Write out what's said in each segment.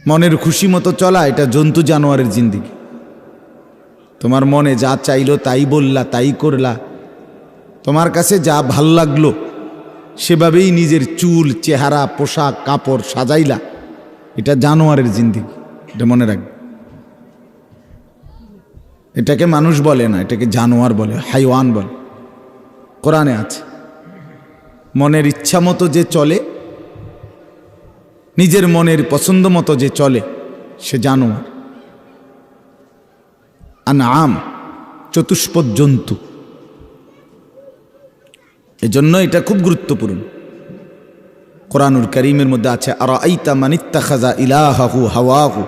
মনের খুশি মতো চলা এটা জন্তু জানোয়ারের জিন্দিগি। তোমার মনে যা চাইলো তাই বললা, তাই করলা, তোমার কাছে যা ভাল লাগলো সেভাবেই নিজের চুল, চেহারা, পোশাক, কাপড় সাজাইলা, এটা জানোয়ারের জিন্দিগি। এটা মনে রাখবে। এটাকে মানুষ বলে না, এটাকে জানোয়ার বলে, হাইওয়ান বলে। কোরআনে আছে মনের ইচ্ছা মতো যে চলে, নিজের মনের পছন্দ মতো যে চলে সে জানোয়ার। আনআম চতুষ্পদ জন্তু। এজন্য এটা খুব গুরুত্বপূর্ণ। কোরআনুল কারীমের মধ্যে আছে আরাআইতা মান ইত্তাখাযা ইলাহাহু হাওয়াহু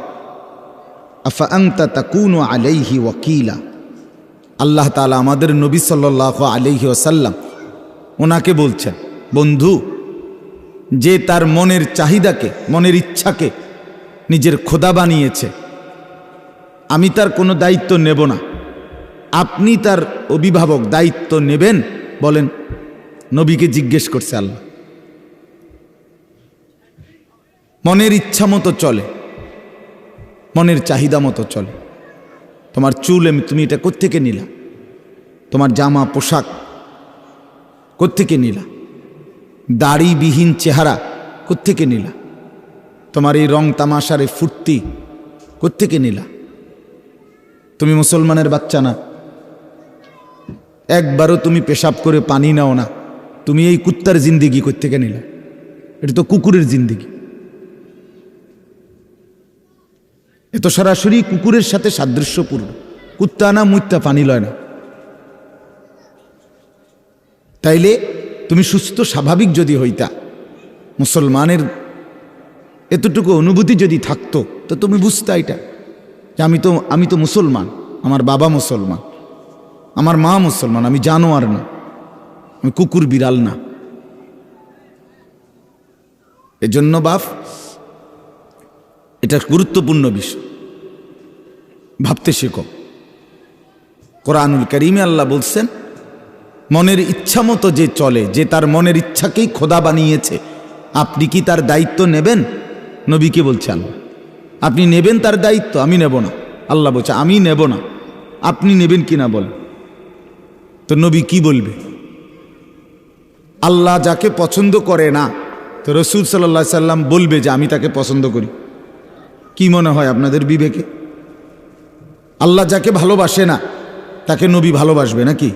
আফা আনতা তাকুনু আলাইহি ওয়াকিলা। আল্লাহ তাআলা আমাদের নবী সাল্লাল্লাহু আলাইহি ওয়াসাল্লাম ওনাকে বলছেন, বন্ধু, যে তার মনের চাহিদাকে, মনের ইচ্ছাকে নিজের খোদা বানিয়েছে, আমি তার কোনো দায়িত্ব নেব না। আপনি তার অভিভাবক, দায়িত্ব নেবেন? বলেন। নবীকে জিজ্ঞেস করছে আল্লাহ। মনের ইচ্ছা মতো চলে, মনের চাহিদা মতো চলে। তোমার চুল তুমি এটা কোত্থেকে নিলা? তোমার জামা পোশাক কোত্থেকে নিলা? দাড়িবিহীন চেহারা কোত্থেকে নিলা? তোমার এই রং তামাশার এই ফুর্তি কোত্থেকে নিলা? তুমি মুসলমানের বাচ্চা না, একবারও তুমি পেশাব করে পানি নাও না, তুমি এই কুত্তার জিন্দিগি কোত্থেকে নিলা? এটা তো কুকুরের জিন্দিগি। এ তো সরাসরি কুকুরের সাথে সাদৃশ্যপূর্ণ। কুত্তা না মুত্তা পানি লয় না। তাইলে তুমি সুস্থ স্বাভাবিক যদি হইতা, মুসলমানের এতটুকু অনুভূতি যদি থাকতো, তো তুমি বুঝতা এটা যে আমি তো মুসলমান, আমার বাবা মুসলমান, আমার মা মুসলমান, আমি জানোয়ার না, আমি কুকুর বিড়াল না। এজন্য বাপ, এটা গুরুত্বপূর্ণ বিষয়, ভাবতে শেখো। কোরআনুল কারীমে আল্লাহ বলছেন, মনের ইচ্ছা মতো যে চলে, যে তার মনের ইচ্ছাকেই খোদা বানিয়েছে, আপনি কি তার দায়িত্ব নেবেন? নবীকে বলছে আল্লাহ, আপনি নেবেন তার দায়িত্ব? আমি নেব না। আল্লাহ বলছে আমি নেব না, আপনি নেবেন কিনা বল। তো নবী কি বলবে? আল্লাহ যাকে পছন্দ করে না, তো রাসূল সাল্লাল্লাহু আলাইহি সাল্লাম বলবে যে আমি তাকে পছন্দ করি? কি মনে হয় আপনাদের বিবেকে? আল্লাহ যাকে ভালোবাসে না তাকে নবী ভালোবাসবে নাকি?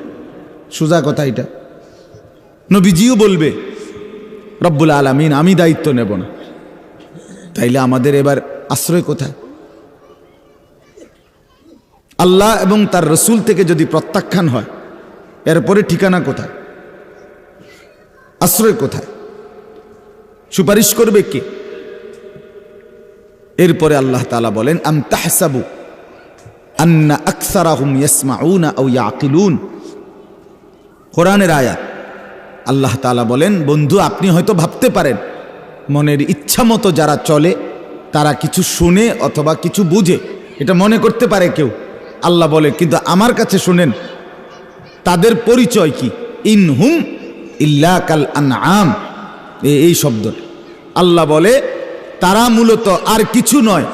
সোজা কথা এটা। নবীজিও বলবে রব্বুল আলামিন আমি দায়িত্ব নেব না। তাইলে আমাদের এবার আশ্রয় কোথায়? আল্লাহ এবং তার রসুল থেকে যদি প্রত্যাখ্যান হয়, এরপরে ঠিকানা কোথায়? আশ্রয় কোথায়? সুপারিশ করবে কে? এরপরে আল্লাহ তাআলা বলেন, আম তাহসাবু আন্না আকসারাহুম ইয়াসমাউনা আও ইয়াকিলুন। কোরআনের আয়াত। আল্লাহ তাআলা বলেন, বন্ধু, আপনি হয়তো ভাবতে পারেন মনের ইচ্ছা মতো যারা চলে তারা কিছু শুনে অথবা কিছু বুঝে, এটা মনে করতে পারে কেউ। আল্লাহ বলে, কিন্তু আমার কাছে শুনেন তাদের পরিচয় কি? ইনহুম ইল্লা কাল আনআম। এই শব্দ আল্লাহ বলে তারা মূলত আর কিছু নয়,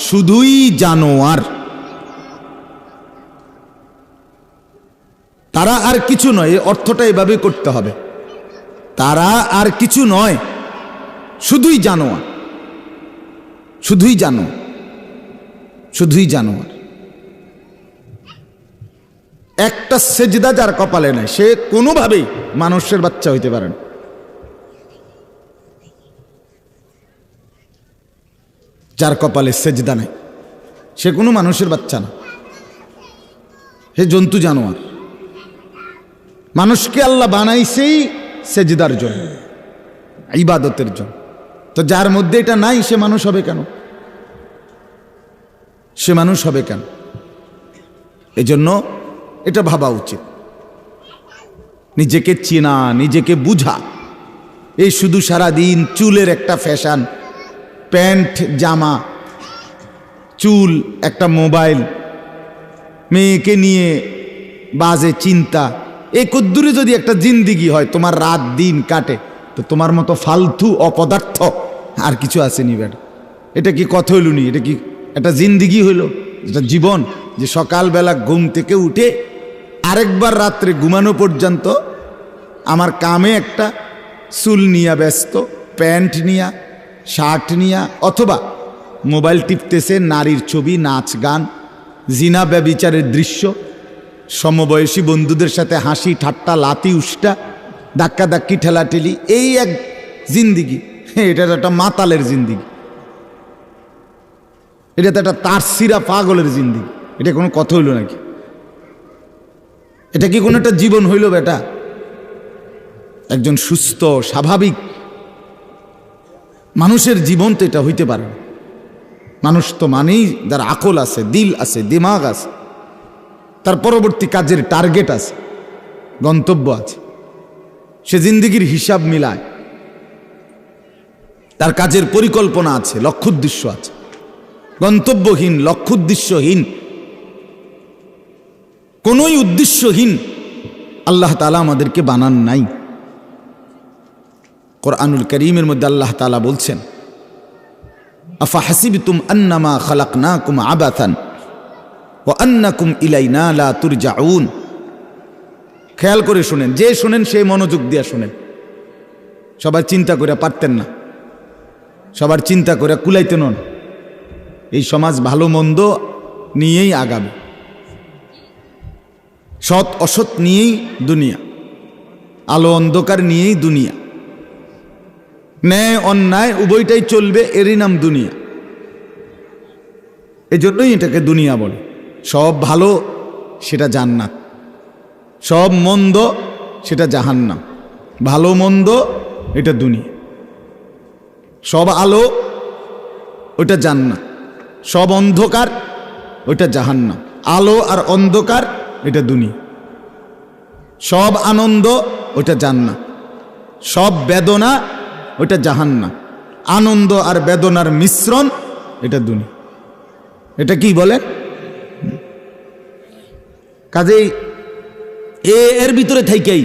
শুধুই জানোয়ার। তারা আর কিছু নয়, এই অর্থটা এভাবে করতে হবে। তারা আর কিছু নয়, শুধুই জানোয়ার, শুধুই জানোয়ার, শুধুই জানোয়ার। একটা সেজদা যার কপালে নাই, সে কোনোভাবেই মানুষের বাচ্চা হইতে পারে না। যার কপালে সেজদা নাই সে কোনো মানুষের বাচ্চা না, সে জন্তু জানোয়ার। মানুষকে আল্লাহ বানাইছেই সেজদার জন্য, ইবাদতের জন্য। তো যার মধ্যে এটা নাই সে মানুষ হবে কেন? সে মানুষ হবে কেন? এজন্য এটা ভাবা উচিত। নিজেকে চেনা, নিজেকে বুঝা। এই শুধু সারাদিন চুলের একটা ফ্যাশন, প্যান্ট জামা, চুল, একটা মোবাইল, মেয়েকে নিয়ে বাজে চিন্তা, এই কদ্দুরে যদি একটা জিন্দিগি হয়, তোমার রাত দিন কাটে, তো তোমার মতো ফালতু অপদার্থ আর কিছু আসেনি বেটা। এটা কি কথা হইল নি? এটা কি একটা জিন্দিগি হইল? এটা জীবন যে সকালবেলা ঘুম থেকে উঠে আরেকবার রাত্রে ঘুমানো পর্যন্ত আমার কামে একটা চুল নিয়া ব্যস্ত, প্যান্ট নিয়া, শার্ট নিয়া, অথবা মোবাইল টিপতেছে, নারীর ছবি, নাচ গান, জিনা ব্যভিচারের দৃশ্য, সমবয়সী বন্ধুদের সাথে হাসি ঠাট্টা, লাতি উষ্টা, ধাক্কাধাক্কি, ঠেলাঠেলি, এই এক জিন্দিগি। এটা একটা মাতালের জিন্দিগি, এটা তো একটা তারসিরা পাগলের জিন্দিগি। এটা কোনো কথা হইল নাকি? এটা কি কোনো একটা জীবন হইল বেটা? একজন সুস্থ স্বাভাবিক মানুষের জীবন তো এটা হইতে পারে না। মানুষ তো মানেই যার আকল আছে, দিল আছে, দিমাগ আছে, তার পরবর্তী কাজের টার্গেট আছে, গন্তব্য আছে, সে জিন্দিগির হিসাব মিলায়, তার কাজের পরিকল্পনা আছে, লক্ষ্য উদ্দেশ্য আছে। গন্তব্যহীন, লক্ষ্য উদ্দেশ্যহীন, কোনোই উদ্দেশ্যহীন আল্লাহ তাআলা আমাদেরকে বানান নাই। কোরআনুল কারীমের মধ্যে আল্লাহ তাআলা বলছেন, আফা হাসিবতুম আন্নামা খালাকনাকুম আবাথান ওয়া আন্নাকুম ইলাইনা লা তুরজাউন। খেয়াল করে শুনেন, যে শুনেন সেই মনোযোগ দিয়ে শুনেন। সবার চিন্তা করে পারতেন না, সবার চিন্তা করে কুলাইতেন না। এই সমাজ ভালো মন্দ নিয়েই আগাবে, সৎ অসৎ নিয়েই দুনিয়া, আলো অন্ধকার নিয়েই দুনিয়া, ন্যায় অন্যায় উভয়টাই চলবে, এরই নাম দুনিয়া। এজন্যই এটাকে দুনিয়া বলে। সব ভালো সেটা জান্নাত, সব মন্দ সেটা জাহান্নাম। ভালো মন্দ এটা দুনিয়া, সব আলো ওইটা জান্নাত, সব অন্ধকার ওইটা জাহান্নাম। আলো আর অন্ধকার এটা দুনিয়া। সব আনন্দ ওইটা জান্নাত, সব বেদনা ওইটা জাহান্নাম। আনন্দ আর বেদনার মিশ্রণ এটা দুনিয়া। এটা কি বলেন? কাজেই এর ভিতরে থেকেই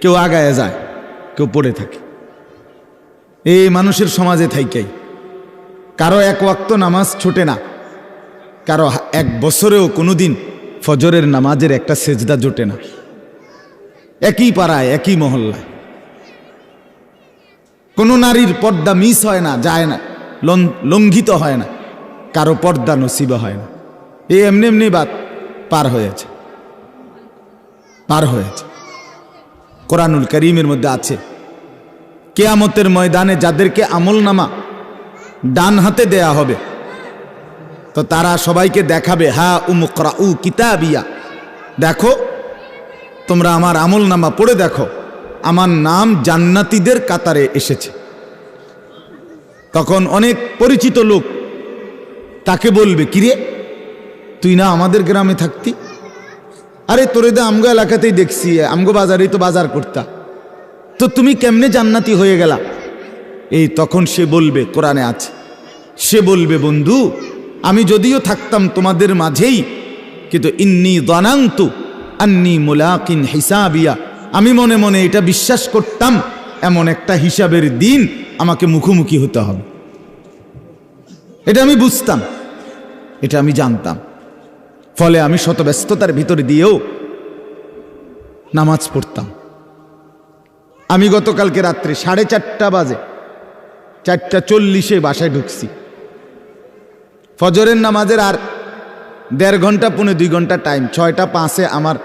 কেউ আগায় যায়, কেউ পড়ে থাকে। এই মানুষের সমাজে থাইকাই কারো এক ওয়াক্ত নামাজ ছোটে না, কারো এক বছরেও কোনোদিন ফজরের নামাজের একটা সেজদা জোটে না। একই পাড়ায়, একই মহল্লায় কোনো নারীর পর্দা মিস হয় না, যায় না, লঙ্ঘিত হয় না, কারো পর্দা নসিব হয় না। এই এমনি এমনি বাত পার হয়েছে, পার হয়েছে। কোরআনুল কারীমের মধ্যে আছে, কিয়ামতের ময়দানে যাদেরকে আমলনামা ডান হাতে দেয়া হবে, তো তারা সবাইকে দেখাবে, হা উমুকরাউ কিতাবিয়া, দেখো তোমরা আমার আমলনামা পড়ে দেখো, আমার নাম জান্নাতীদের কাতারে এসেছে। তখন অনেক পরিচিত লোক তাকে বলবে, কিরে তুই না আমাদের গ্রামে থাকতি? আরে তোরে দা আমগো এলাকাতেই দেখছি, আমগো বাজারেই তো বাজার করতা, তো তুমি কেমনে জান্নাতি হয়ে গেলা? এই তখন সে বলবে, কোরআনে আছে, সে বলবে, বন্ধু আমি যদিও থাকতাম তোমাদের মাঝেই, কিন্তু ইন্নী যানানতু আন্নী মুলাকিন হিসাবিয়া, আমি মনে মনে এটা বিশ্বাস করতাম এমন একটা হিসাবের দিন আমাকে মুখোমুখি হতে হবে। এটা আমি বুঝতাম, এটা আমি জানতাম। ফলে আমি শত ব্যস্ততার ভিতরে দিয়েও নামাজ পড়তাম। আমি গতকালকে রাত্রে 4:30 বাজে, 4:40 বাসায় ঢুকছি। ফজরের নামাজের আর 1.5 ঘন্টা 1.5-2 ঘন্টা টাইম, 6:05 আমার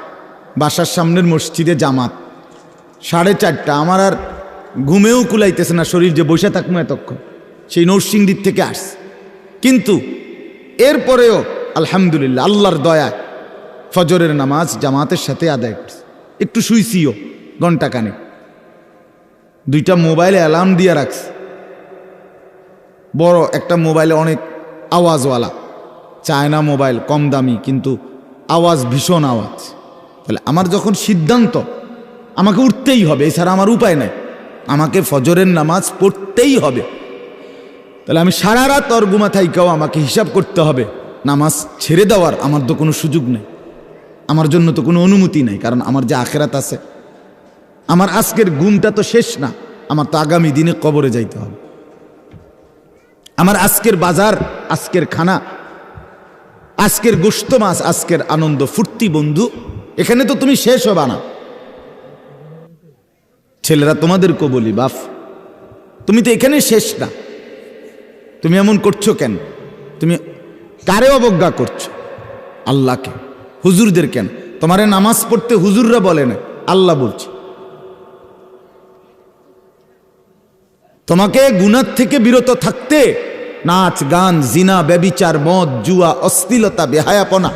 বাসার সামনের মসজিদে জামাত। 4:30 আমার আর ঘুমেও কুলাইতেছে না শরীর, যে বসে থাকবো এতক্ষণ। সেই নরসিংদীর থেকে আসছে, কিন্তু এরপরেও আলহামদুলিল্লাহ আল্লাহর দয়ায় ফজরের নামাজ জামাতের সাথে আদায় করছে। একটু শুইছিও ঘন্টাখানেক, 2টা মোবাইলে অ্যালার্ম দিয়ে রাখছে। বড় একটা মোবাইলে অনেক আওয়াজওয়ালা, চায়না মোবাইল, কম দামি কিন্তু আওয়াজ, ভীষণ আওয়াজ। তাহলে আমার যখন সিদ্ধান্ত আমাকে উঠতেই হবে, এছাড়া আমার উপায় নাই, আমাকে ফজরের নামাজ পড়তেই হবে, তাহলে আমি সারা রাত ওর ঘুমা থাইকাও আমাকে হিসাব করতে হবে। নামাজ ছেড়ে দেওয়ার আমার তো কোনো সুযোগ নেই, আমার জন্য তো কোনো অনুমতি নেই, কারণ আমার যে আখেরাত আছে। আমার আজকের ঘুমটা তো শেষ না, আমার তো আগামী দিনে কবরে যাইতে হবে। আমার আজকের বাজার, আজকের খানা, আজকের গোশত মাছ, আজকের আনন্দ ফুর্তি বন্ধু, এখানে তো তুমি শেষ হবা না। ছেলেরা তোমাদেরকে বলি, বাপ তুমি তো এখানে শেষ না। তুমি এমন করছো কেন? তুমি কারে অবজ্ঞা করছো? আল্লাহকে, হুজুরদের কেন? তোমারে নামাজ পড়তে হুজুররা বলে না, আল্লাহ বলছে। তোমাকে গুনাহ থেকে বিরত থাকতে, নাচ গান, জিনা, ব্যভিচার, মদ, জুয়া, অশ্লীলতা, বেহায়াপনা,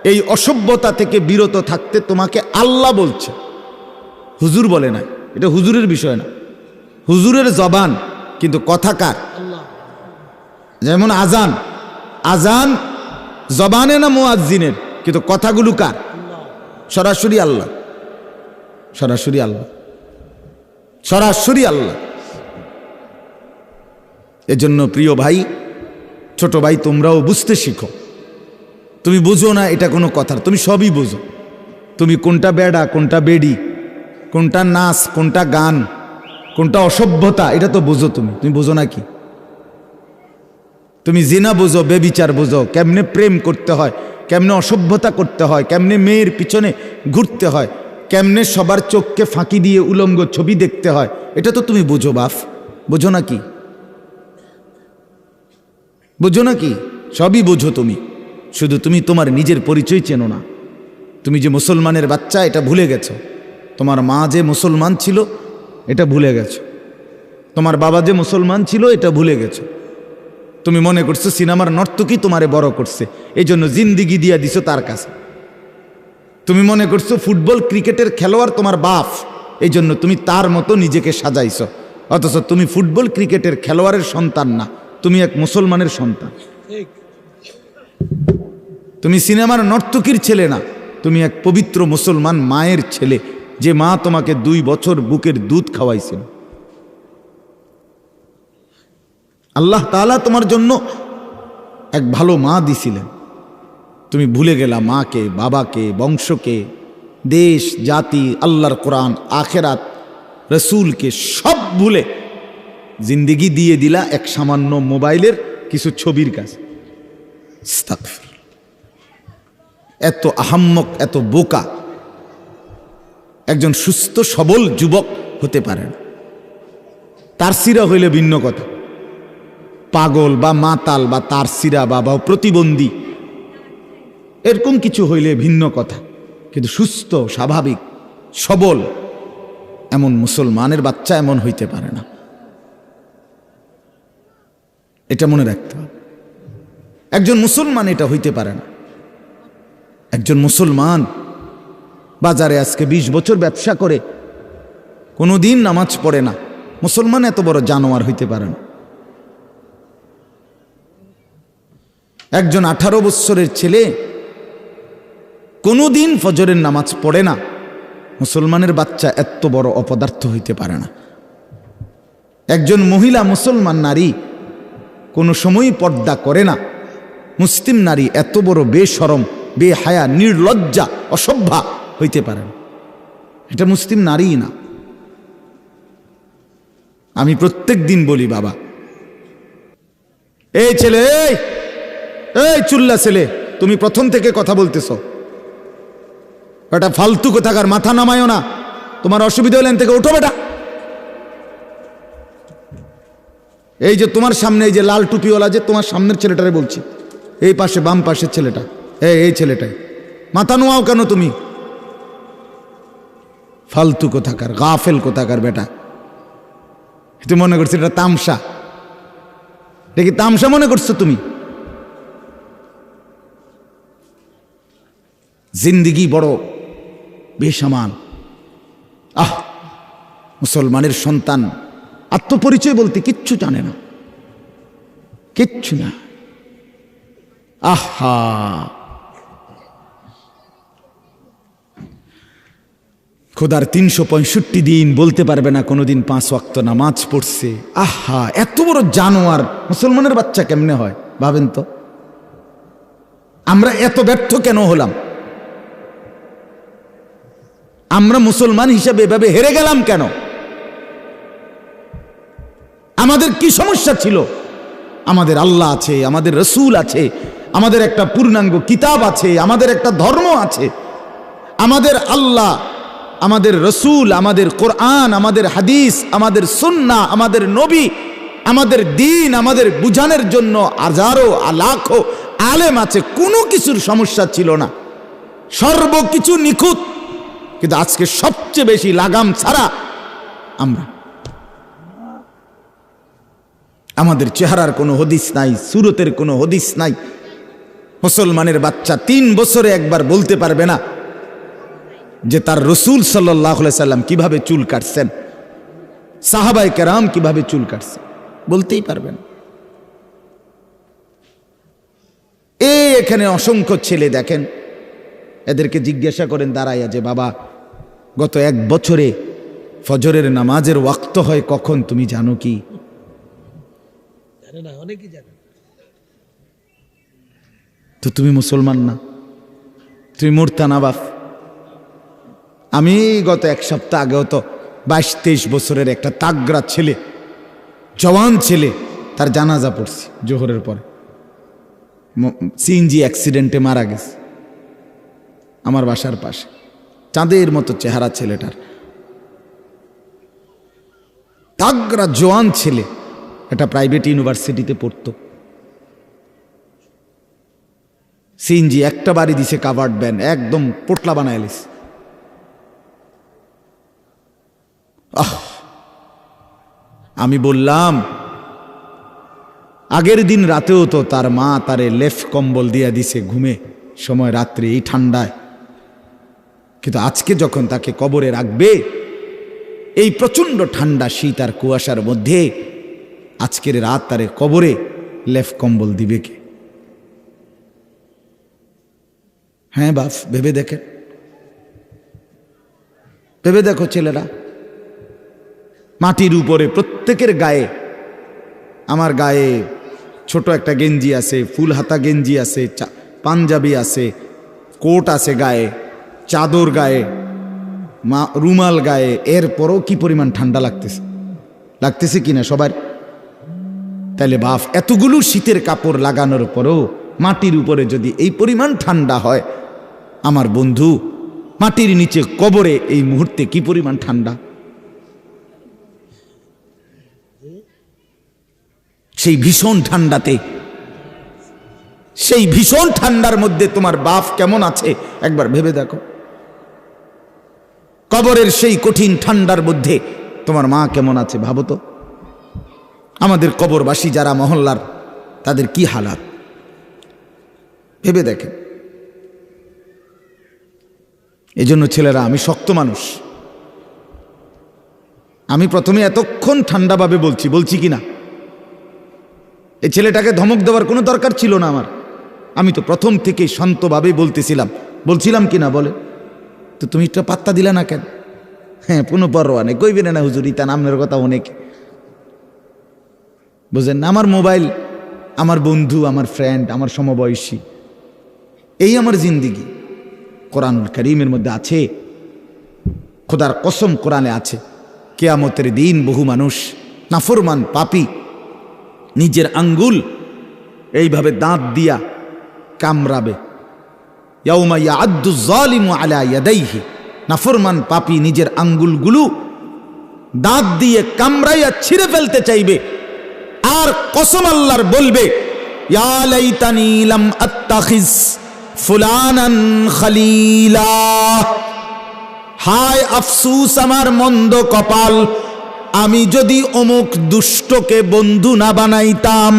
এই অসভ্যতা থেকে বিরত থাকতে তোমাকে আল্লাহ বলছে, হুজুর বলে না। এটা হুজুরের বিষয় না, হুজুরের জবান, কিন্তু কথা কার? যেমন আজান, আজান জবানে না মুয়াজ্জিনের, কিন্তু কথাগুলো কার? সরাসরি আল্লাহ, সরাসরি আল্লাহ, সরাসরি আল্লাহ। এজন্য প্রিয় ভাই, ছোট ভাই, তোমরাও বুঝতে শিখো। তুমি বুঝো না এটা কোনো কথা, তুমি সবই বুঝো। তুমি কোনটা বেড়া, কোনটা বেডি, কোনটা নাচ, কোনটা গান, কোনটা অসভ্যতা, এটা তো বুঝো। তুমি বুঝো না কি? তুমি জিনা বুঝো, বেবিচার বুঝো, কেমনে প্রেম করতে হয়, কেমনে অসভ্যতা করতে হয়, কেমনে মেয়ের পিছনে ঘুরতে হয়, কেমনে সবার চোখকে ফাঁকি দিয়ে উলঙ্গ ছবি দেখতে হয়, এটা তো তুমি বুঝো। বাপ বুঝো না কি? বুঝো না কি? সবই বুঝো তুমি, শুধু তুমি তোমার নিজের পরিচয় চেনো না। তুমি যে মুসলমানের বাচ্চা এটা ভুলে গেছো। তোমার মা যে মুসলমান ছিল এটা ভুলে গেছো। তোমার বাবা যে মুসলমান ছিল এটা ভুলে গেছো। তুমি মনে করছো সিনেমার নর্তকী তোমারে বড় করছে, এই জন্য জিন্দিগি দিয়া দিছো তার কাছে। তুমি মনে করছো ফুটবল ক্রিকেটের খেলোয়াড় তোমার বাপ, এই জন্য তুমি তার মতো নিজেকে সাজাইছো। অথচ তুমি ফুটবল ক্রিকেটের খেলোয়াড়ের সন্তান না, তুমি এক মুসলমানের সন্তান। তুমি সিনেমার নর্তকীর ছেলে না, তুমি এক পবিত্র মুসলমান মায়ের ছেলে, যে মা তোমাকে 2 বছর বুকের দুধ খাওয়াইছিল। আল্লাহ তাআলা তোমার জন্য এক ভালো মা দিছিলেন, তুমি ভুলে গেলা মাকে, বাবাকে, বংশকে, দেশ, জাতি, আল্লাহর কোরআন, আখেরাত, রসুলকে সব ভুলে জিন্দেগি দিয়ে দিলা এক সামান্য মোবাইলের কিছু ছবির কাছে। আস্তাগফির। এত আহাম্মক, এত বোকা একজন সুস্থ সবল যুবক হতে পারে না। তার সিরা হইলে ভিন্ন কথা, পাগল বা মাতাল বা তার সিরা বা প্রতিবন্ধী এরকম কিছু হইলে ভিন্ন কথা, কিন্তু সুস্থ, স্বাভাবিক, সবল এমন মুসলমানের বাচ্চা এমন হইতে পারে না। এটা মনে রাখতে হবে। একজন মুসলমান এটা হইতে পারে না। একজন মুসলমান বাজারে আজকে 20 বছর ব্যবসা করে, কোনোদিন নামাজ পড়ে না, মুসলমান এত বড় জানোয়ার হইতে পারে না। একজন 18 বছরের ছেলে কোনোদিন ফজরের নামাজ পড়ে না, মুসলমানের বাচ্চা এত বড় অপদার্থ হইতে পারে না। একজন মহিলা মুসলমান নারী কোনো সময়ই পর্দা করে না, মুসলিম নারী এত বড় বেশরম, বেহায়া, নির্লজ্জা, অসভ্যা হইতে পারে না। এটা মুসলিম নারী না। আমি প্রত্যেক দিন বলি, বাবা, এই ছেলে, এই চুল্লা ছেলে, তুমি প্রথম থেকে কথা বলতেছ, এটা ফালতু কোথাকার, মাথা নামায়ও না। তোমার অসুবিধা হলেন থেকে উঠো বেটা। এই যে তোমার সামনে এই যে লাল টুপিওয়ালা, যে তোমার সামনের ছেলেটারে বলছি, এই পাশে বাম পাশের ছেলেটা, এই ছেলেটাই, মাথা নোয়াও কেন তুমি? ফালতু কোথাকার, গাফেল কোথাকার বেটা। তুমি মনে করছো এটা তামসা? দেখি তামসা মনে করছো তুমি? জিন্দিগি বড় বেসামাল। মুসলমানের সন্তান আত্মপরিচয় বলতে কিচ্ছু জানে না, কিচ্ছু না। আহা, খোদার 365 দিন বলতে পারবে না কোনোদিন 5 ওয়াক্ত নামাজ পড়ছে। আহা, এত বড় জানোয়ার মুসলমানের বাচ্চা কেমনে হয় ভাবেন তো? আমরা এত ব্যর্থ কেন হলাম? আমরা মুসলমান হিসাবে এভাবে হেরে গেলাম কেন? আমাদের কি সমস্যা ছিল? আমাদের আল্লাহ আছে, আমাদের রসুল আছে, আমাদের একটা পূর্ণাঙ্গ কিতাব আছে, আমাদের একটা ধর্ম আছে। আমাদের আল্লাহ, আমাদের রসুল, আমাদের কোরআন, আমাদের হাদিস, আমাদের সুন্নাহ, আমাদের নবী, আমাদের দিন, আমাদের বুঝানোর জন্য হাজারো লাখো আলেম আছে। কোনো কিছুর সমস্যা ছিল না, সর্বকিছু নিখুঁত। কিন্তু আজকে সবচেয়ে বেশি লাগাম ছাড়া আমরা, আমাদের চেহারার কোনো হদিস নাই, সুরতের কোনো হদিস নাই। মুসলমানের বাচ্চা 3 বছরে একবার বলতে পারবে না যে তার রসুল সাল্লাল্লাহু আলাইহি সাল্লাম কিভাবে চুল কাটছেন, সাহাবায়ে কেরাম কিভাবে চুল কাটছেন, বলতেই পারবে না। এখানে অসংখ্য ছেলে দেখেন, এদেরকে জিজ্ঞাসা করেন দাঁড়াইয়া যে বাবা, গত 1 বছরে ফজরের নামাজের ওয়াক্ত হয় কখন তুমি জানো কি? জানে না, অনেকেই জানে। তো তুমি মুসলমান না, তুমি মুরতা না বাপ। আমি গত 1 সপ্তাহ আগেও তো 22-23 বছরের একটা তাগড়া ছেলে, জওয়ান ছেলে, তার জানাজা পড়ছি জোহরের পরে। সিএনজি অ্যাক্সিডেন্টে মারা গেছে আমার বাসার পাশে। চাঁদের মতো চেহারা ছেলেটার, তাগড়া জওয়ান ছেলে, একটা প্রাইভেট ইউনিভার্সিটিতে পড়তো। সিএনজি একটা বাড়ি দিছে, কাভার্ড ভ্যান, একদম পোটলা বানায় লিস। আমি বললাম, আগের দিন রাতেও তো তার মা তারে লেফ কম্বল দিয়া দিছে ঘুমে সময়, রাত্রে এই ঠান্ডায়। কিন্তু আজকে যখন তাকে কবরে রাখবে, এই প্রচন্ড ঠান্ডা শীত আর কুয়াশার মধ্যে আজকের রাত তারে কবরে লেফ কম্বল দিবে কে? হ্যাঁ বাপ, ভেবে দেখেন, ভেবে দেখো ছেলেরা। মাটির উপরে প্রত্যেকের গায়ে, আমার গায়ে ছোট একটা গেঞ্জি আছে, ফুল হাতা গেঞ্জি আছে, পাঞ্জাবি আছে, কোট আছে গায়ে, চাদর গায়ে, রুমাল গায়ে, এরপরও কি পরিমাণ ঠান্ডা লাগতেছে, লাগতেছে কিনা সবার? তাহলে বাপ, এতগুলো শীতের কাপড় লাগানোর পরেও মাটির উপরে যদি এই পরিমাণ ঠান্ডা হয়, আমার বন্ধু মাটির নিচে কবরে এই মুহূর্তে কি পরিমাণ ঠান্ডা? সেই ভীষণ ঠান্ডাতে, সেই ভীষণ ঠান্ডার মধ্যে তোমার বাপ কেমন আছে একবার ভেবে দেখো। কবরের সেই কঠিন ঠান্ডার মধ্যে তোমার মা কেমন আছে ভাবো তো। আমাদের কবরবাসী যারা মহল্লার, তাদের কি হালাত ভেবে দেখেন। এজন্য ছেলেরা, আমি শক্ত মানুষ, আমি প্রথমে এতক্ষণ ঠান্ডাভাবে বলছি কিনা? এই ছেলেটাকে ধমক দেওয়ার কোনো দরকার ছিল না আমার। আমি তো প্রথম থেকে শান্তভাবে বলছিলাম কিনা বলে? তো তুমি একটা পাত্তা দিলা না কেন? হ্যাঁ, পুনঃপরোয়া নেই, কইবেন না হুজুর ইতা নামের কথা অনেক বুঝেন না। আমার মোবাইল, আমার বন্ধু, আমার ফ্রেন্ড, আমার সমবয়সী, এই আমার জিন্দিগি। কোরআনুল কারীমের মধ্যে আছে, খোদার কসম কোরআনে আছে, কিয়ামতের দিন বহু মানুষ নাফরমান পাপী নিজের আঙ্গুল এইভাবে দাঁত দিয়া কামড়াবে। ইয়াউমা ইয়াআদ্দু যালিমু আলা ইয়াদাইহি, নাফরমান পাপী নিজের আঙ্গুলগুলো দাঁত দিয়ে কামড়াইয়া ছিঁড়ে ফেলতে চাইবে, আর কসম আল্লাহর বলবে, ইয়া লাইতানি লাম আত্তাখিজ ফুলানান খলিলা, হায় আফসুস আমার মন্দ কপাল, আমি যদি অমুক দুষ্টকে বন্ধু না বানাইতাম।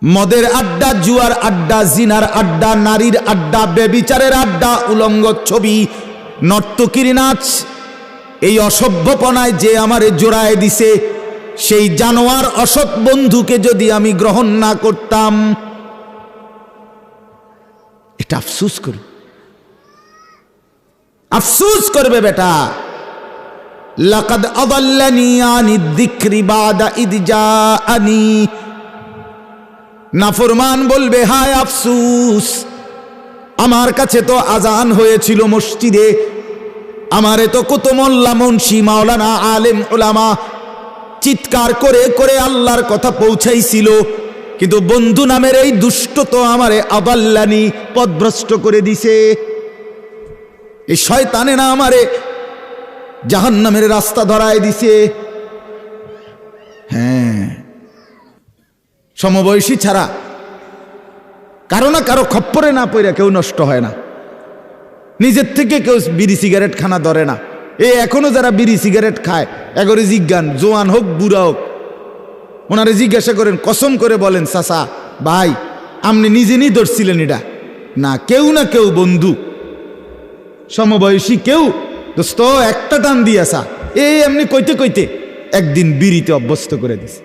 মদের আড্ডা, জুয়ার আড্ডা, জিনার আড্ডা, নারীর আড্ডা, বেবিচারের আড্ডা, উলঙ্গ ছবি, নর্তকীর নাচ, এই অসভ্যপনায় যে আমারে জোড়ায় দিছে, সেই জানোয়ার অসৎ বন্ধুকে যদি আমি গ্রহণ না করতাম, এটা আফসোস করি, আফসোস করবে বেটা। লাকাদ আদাল্লানি আনিদ যিকরি বাদা ইদ জাআনি, নাফরমান বলবে হায় আফসোস, আমার কাছে তো আজান হয়েছিল মসজিদে, আমারে তো কত মোল্লা মুন্সি মাওলানা আলেম উলামা চিৎকার করে করে আল্লাহর কথা পৌঁছাইছিল, কিন্তু বন্ধু নামের এই দুষ্ট তো আমারে আদাল্লানি, পথভ্রষ্ট করে দিছে। এই শয়তানে না আমারে জাহান্নামের রাস্তা ধরায় দিছে। হ্যাঁ, সমবয়সী ছাড়া কারো না কারো খপ্পরে না পড়ে কেউ নষ্ট হয় না। নিজের থেকে কেউ বিড়ি সিগারেট খানা ধরে না। এখনো যারা বিড়ি সিগারেট খায়, এগরে জিজ্ঞান, জোয়ান হোক বুড়া হোক, ওনারে জিজ্ঞাসা করেন, কসম করে বলেন, চাচা ভাই আপনি নিজে নিয়ে ধরছিলেন এটা? না, কেউ না কেউ বন্ধু সমবয়সী কেউ দোস্ত একটা টান দিয়েছা, এমনি কইতে কইতে একদিন বিড়িতে অভ্যস্ত করে দিছে।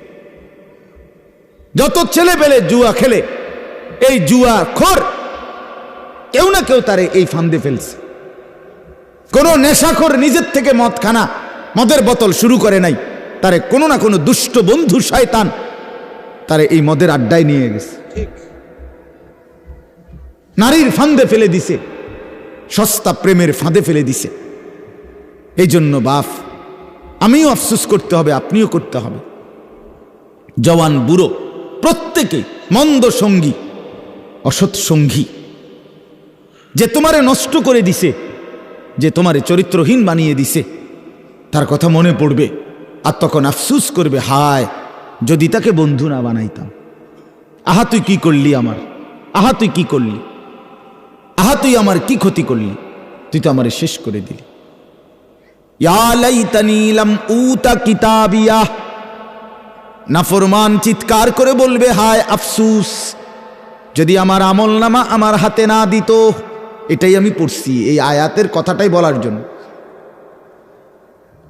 যত ছেলে পেলে জুয়া খেলে, এই জুয়া খোর কেউ না কেউ তারে এই ফান্দে ফেলছে। কোনো নেশাখোর নিজের থেকে মদ খানা, মদের বোতল শুরু করে নাই, তারে কোনো না কোনো দুষ্ট বন্ধু শয়তান তারে এই মদের আড্ডায় নিয়ে গেছে, নারীর ফান্দে ফেলে দিছে, সস্তা প্রেমের ফাঁদে ফেলে দিছে। এই জন্য বাপ, আমিও আফসোস করতে হবে, আপনিও করতে হবে। জওয়ান বুড়ো প্রত্যেকে মন্দ সঙ্গী, অসৎ সঙ্গী, যে তোমারে নষ্ট করে দিছে, যে তোমারে চরিত্রহীন বানিয়ে দিছে, তার কথা মনে পড়বে আর তখন আফসোস করবে, হায় যদি তাকে বন্ধু না বানাইতাম। আহা তুই কি করলি আমার, আহা তুই কি করলি, আহা তুই আমার কি ক্ষতি করলি, তুই তো আমারে শেষ করে দিলি। ইয়া লাইতানি লাম উতা কিতাবিয়া, নাফরমান চিৎকার করে বলবে, হায় আফসোস যদি আমার আমলনামা আমার হাতে না দিত। এটাই আমি পড়ছি এই আয়াতের কথাটাই বলার জন্য।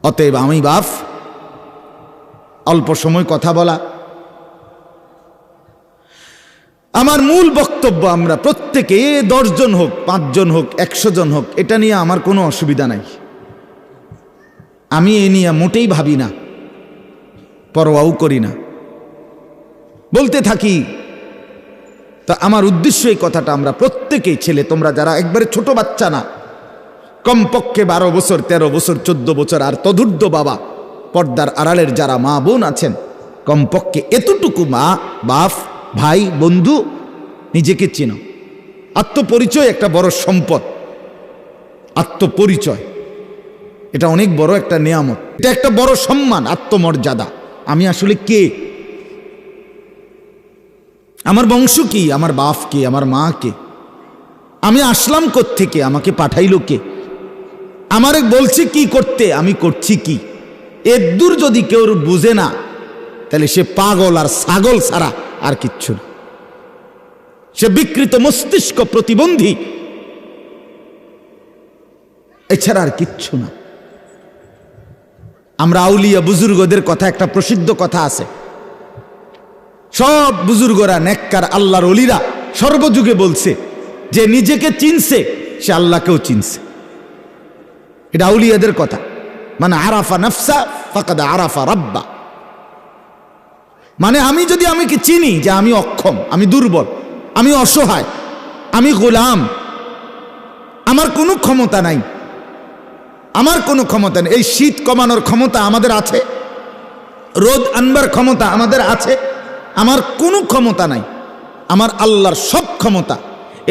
অতএব আমি বাপ, অল্প সময় কথা বলা, আমার মূল বক্তব্য, আমরা প্রত্যেকে 10 জন হোক, 5 জন হোক, 100 জন হোক, এটা নিয়ে আমার কোনো অসুবিধা নাই। আমি এ নিয়ে মোটেই ভাবি না, পরোয়াও করি না, বলতে থাকি। তা আমার উদ্দেশ্য এই কথাটা, আমরা প্রত্যেকেই ছেলে, তোমরা যারা একবারে ছোট বাচ্চা না, কমপক্ষে 12 বছর, 13 বছর, 14 বছর আর তদূর্ধ্ব বাবা, পর্দার আড়ালের যারা মা বোন আছেন, কমপক্ষে এতটুকু মা বাপ ভাই বন্ধু নিজেকে চেনো। আত্মপরিচয় একটা বড় সম্পদ। আত্মপরিচয় এটা অনেক বড় একটা নেয়ামত, এটা একটা বড় সম্মান, আত্মমর্যাদা। আমি আসলে কে, আমার বংশ কি, আমার বাপ কে, আমার মা কে, আমি আসলাম কোত্থেকে, আমাকে পাঠাইলো কে, আমারে বলছে কি করতে, আমি করছি কি। এদূর যদি কেউ বুঝে না, তাহলে সে পাগল আর ছাগল ছাড়া আর কিচ্ছু না। সে বিকৃত মস্তিষ্ক প্রতিবন্ধী, এছাড়া আর কিচ্ছু না। আমরা আউলিয়া বুজুর্গদের কথা, একটা প্রসিদ্ধ কথা আছে, সব বুজুর্গরা নেককার আল্লাহর ওলিরা সর্বযুগে বলছে যে নিজেকে চিনছে সে আল্লাহকেও চিনছে। এটা আউলিয়াদের কথা। মানে আরাফা নাফসা ফাকাদ আরাফা রাব্বা, মানে আমি যদি আমাকে চিনি যে আমি অক্ষম, আমি দুর্বল, আমি অসহায়, আমি গোলাম, আমার কোনো ক্ষমতা নাই, আমার কোনো ক্ষমতা নেই। এই শীত কমানোর ক্ষমতা আমাদের আছে, রোদ আনবার ক্ষমতা আমাদের আছে, আমার কোনো ক্ষমতা নাই, আমার আল্লাহর সব ক্ষমতা।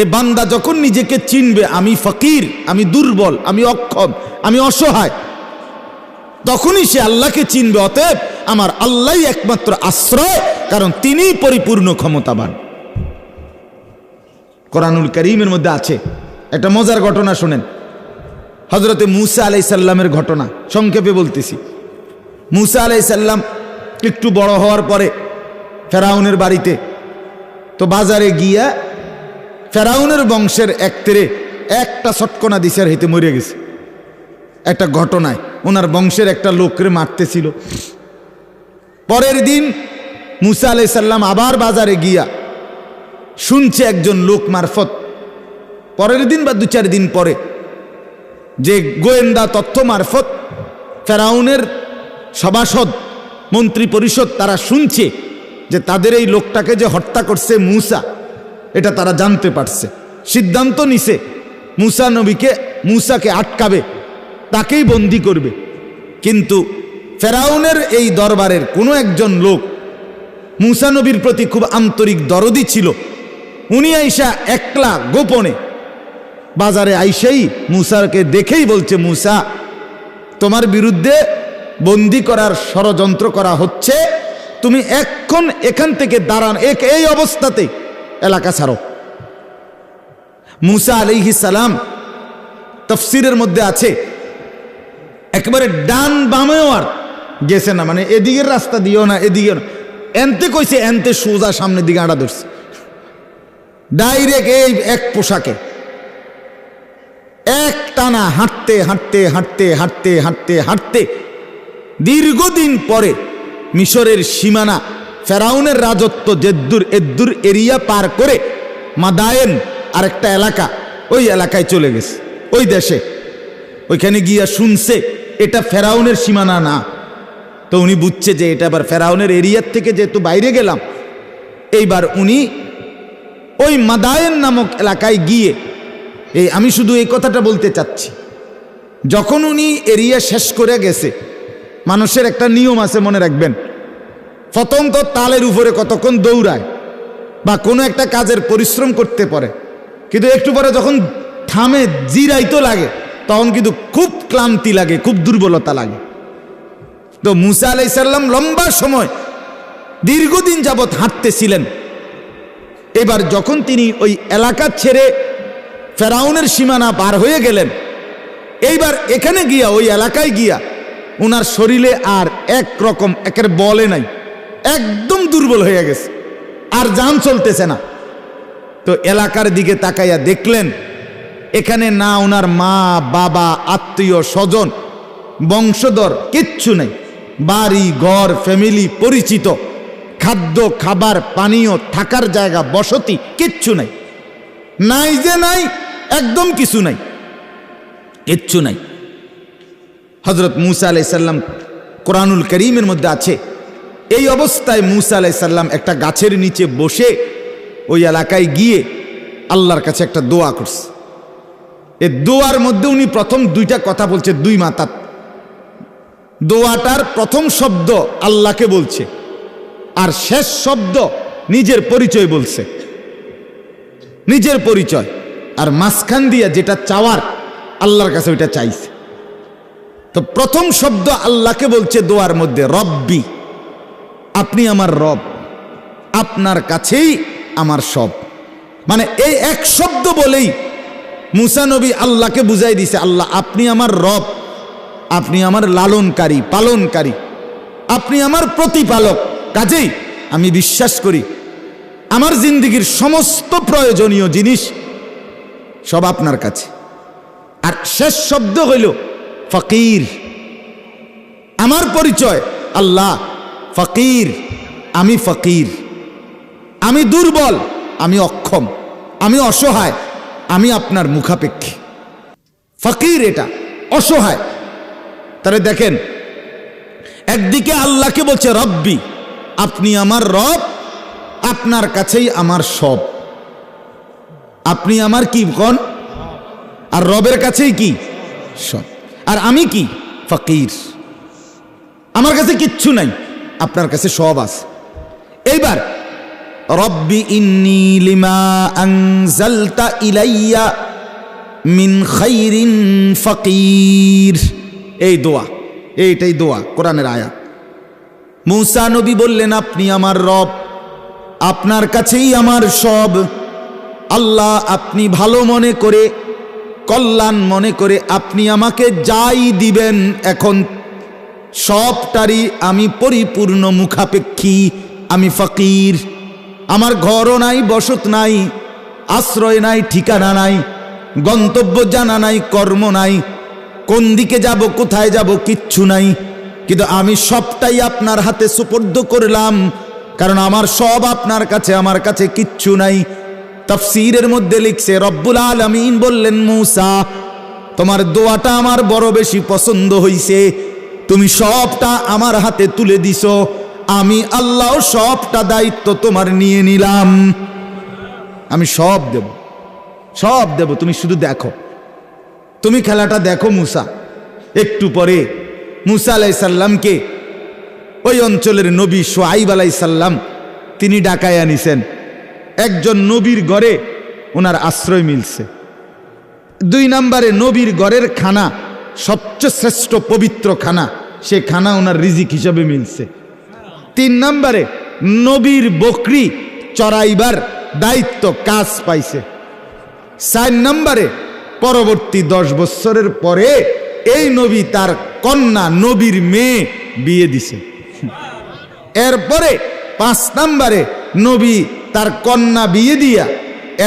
এ বান্দা যখন নিজেকে চিনবে আমি ফকির, আমি দুর্বল, আমি অক্ষম, আমি অসহায়, তখনই সে আল্লাহকে চিনবে। অতএব আমার আল্লাহই একমাত্র আশ্রয়, কারণ তিনিই পরিপূর্ণ ক্ষমতাবান। কোরআনুল কারীমের মধ্যে আছে একটা মজার ঘটনা, শোনেন। হযরতে মূসা আলাইহিস সালামের ঘটনা সংক্ষেপে বলতেছি। মূসা আলাইহিস সালাম একটু বড় হওয়ার পরে ফেরাউনের বাড়িতে, তো বাজারে গিয়া ফেরাউনের বংশের একতেরে একটা ছটকনা দিশার হেতে মরে গেছে। একটা ঘটনায় ওনার বংশের একটা লোকরে মারতেছিল। পরের দিন মূসা আলাইহিস সালাম আবার বাজারে গিয়া শুনছে একজন লোক মারফত, পরের দিন বা 2-4 দিন পরে, যে গোয়েন্দা তথ্য মারফত ফেরাউনের সভাসদ মন্ত্রী পরিষদ তারা শুনছে যে তাদের এই লোকটাকে যে হত্যা করছে মূসা, এটা তারা জানতে পারছে। সিদ্ধান্ত নিছে মূসাকে আটকাবে, তাকেই বন্দী করবে। কিন্তু ফেরাউনের এই দরবারের কোনো একজন লোক মূসা নবীর প্রতি খুব আন্তরিক দরদি ছিল। উনি আইসা একলা গোপনে বাজারে আইসাই মূসাকে দেখেই বলছে, মূসা তোমার বিরুদ্ধে বন্দি করার ষড়যন্ত্র করা হচ্ছে, তুমি এখন এখান থেকে দাঁড়ান, এই অবস্থাতে এলাকা ছাড়ো। মূসা আলাইহিস সালাম তাফসীরের মধ্যে আছে একেবারে ডান বামেও আর গেছে না, মানে এদিকের রাস্তা দিও না, এদিকে এনতে কইছে, এনতে সোজা সামনের দিকে আড়া ধরছে, ডাইরেক্ট এই এক পোশাকে এক টানা হাঁটতে হাঁটতে হাঁটতে হাঁটতে হাঁটতে হাঁটতে দীর্ঘদিন পরে মিশরের সীমানা, ফেরাউনের রাজত্ব যেদ্দুর এদ্দুর এরিয়া পার করে মাদায়েন আরেকটা এলাকা, ওই এলাকায় চলে গেছে, ওই দেশে। ওইখানে গিয়া শুনছে এটা ফেরাউনের সীমানা না, তো উনি বুঝছে যে এটা আবার ফেরাউনের এরিয়ার থেকে যেহেতু বাইরে গেলাম, এইবার উনি ওই মাদায়েন নামক এলাকায় গিয়ে, আমি শুধু এই কথাটা বলতে চাচ্ছি, যখন উনি এরিয়া শেষ করে গেছে, মানুষের একটা নিয়ম আছে মনে রাখবেন, প্রথম তো তালের উপরে কতক্ষণ দৌড়ায় বা কোনো একটা কাজের পরিশ্রম করতে পারে, কিন্তু একটু পরে যখন থামে জিরাইতো লাগে, তখন কিন্তু খুব ক্লান্তি লাগে, খুব দুর্বলতা লাগে। তো মূসা আলাইহিস সালাম লম্বা সময় দীর্ঘদিন যাবৎ হাঁটতেছিলেন। এবার যখন তিনি ওই এলাকা ছেড়ে ফেরাউনের সীমানা পার হয়ে গেলেন, এইবার এখানে গিয়া ওই এলাকায় গিয়া ওনার শরীরে আর একরকম একের বলে নাই, একদম দুর্বল হয়ে গেছে, আর জান চলতেছে না। তো এলাকার দিকে তাকাইয়া দেখলেন এখানে না ওনার মা বাবা আত্মীয় স্বজন বংশধর কিচ্ছু নেই, বাড়ি ঘর ফ্যামিলি পরিচিত, খাদ্য খাবার পানীয় থাকার জায়গা বসতি কিচ্ছু নাই, নাই যে নাই, একদম কিছু নাই, কিচ্ছু নাই। হযরত মূসা আলাইহিস সালাম কোরআনুল কারীমের মধ্যে আছে, এই অবস্থায় মূসা আলাইহিস সালাম একটা গাছের নিচে বসে ওই এলাকায় গিয়ে আল্লাহর কাছে একটা দোয়া করছে। এই দোয়ার মধ্যে উনি প্রথম দুইটা কথা বলছে, দুই মাতাত। দোয়াটার প্রথম শব্দ আল্লাহকে বলছে, আর শেষ শব্দ নিজের পরিচয় বলছে, নিজের পরিচয়, আর মাঝখান দিয়ে যেটা চাওয়ার আল্লাহর কাছে ওইটা চাইছে। তো প্রথম শব্দ আল্লাহকে বলছে দোয়ার মধ্যে, রব্বি, আপনি আমার রব, আপনার কাছেই আমার সব। মানে এই এক শব্দ বলেই মূসা নবী আল্লাহকে বুঝাই দিছে, আল্লাহ আপনি আমার রব, আপনি আমার লালনকারী পালনকারী, আপনি আমার প্রতিপালক, কাজেই আমি বিশ্বাস করি আমার জিন্দেগির সমস্ত প্রয়োজনীয় জিনিস সব আপনার কাছে। আর শেষ শব্দ হইল ফকির, আমার পরিচয় আল্লাহ ফকির, আমি ফকির, আমি দুর্বল, আমি অক্ষম, আমি অসহায়, আমি আপনার মুখাপেক্ষী। ফকির এটা অসহায়। তাহলে দেখেন, একদিকে আল্লাহকে বলছে রব্বি, আপনি আমার রব, আপনার কাছেই আমার সব, আপনি আমার কি কোন, আর রবের কাছেই কি সব, আর আমি কি ফকির, আমার কাছে কিচ্ছু নাই, আপনার কাছে সব আছে। এইবার রব্বি ইন্নী লিমা আনজালতা ইলাইয়া মিন খাইরিন ফকির, এই দোয়া, এইটাই দোয়া, কোরআনের আয়াত। মূসা নবী বললেন আপনি আমার রব, আপনার কাছেই আমার সব। আল্লাহ আপনি ভালো মনে করে, কল্যাণ মনে করে আপনি আমাকে যাই দিবেন, এখন সবটারই আমি পরিপূর্ণ মুখাপেক্ষী, আমি ফকির, আমার ঘরও নাই, বসত নাই, আশ্রয় নাই, ঠিকানা নাই, গন্তব্য জানা নাই, কর্ম নাই, কোন দিকে যাব কোথায় যাব কিচ্ছু নাই, কিন্তু আমি সবটাই আপনার হাতে সুপর্দ করলাম, কারণ আমার সব আপনার কাছে, আমার কাছে কিচ্ছু নাই। তাফসীরের মধ্যে লিখছে রব্বুল আলামিন বললেন, মূসা তোমার দোয়াটা আমার বড় বেশি পছন্দ হইছে, তুমি সবটা আমার হাতে তুলে দিছো, আমি আল্লাহ সবটা দায়িত্ব তোমার নিয়ে নিলাম, আমি সব দেব, সব দেব, তুমি শুধু দেখো, তুমি খেলাটা দেখো। মূসা একটু পরে মুসা আলাইসাল্লামকে ওই অঞ্চলের নবী শুআইব আলাইসাল্লাম তিনি ডাকায় আনিছেন। একজন নবীর ঘরে ওনার আশ্রয় মিলছে। 2 নম্বরে নবীর ঘরের খানা সবচেয়ে শ্রেষ্ঠ পবিত্র খানা, সে খানা ওনার রিজিক হিসাবে মিলছে। 3 নম্বরে নবীর বকরি চড়াইবার দায়িত্ব কাজ পাইছে। 4 নম্বরে পরবর্তী 10 বছরের পরে এই নবী তার কন্যা নবীর মেয়ে বিয়ে দিছে। এরপরে 5 নম্বরে নবী তার কন্যা বিয়ে দিয়া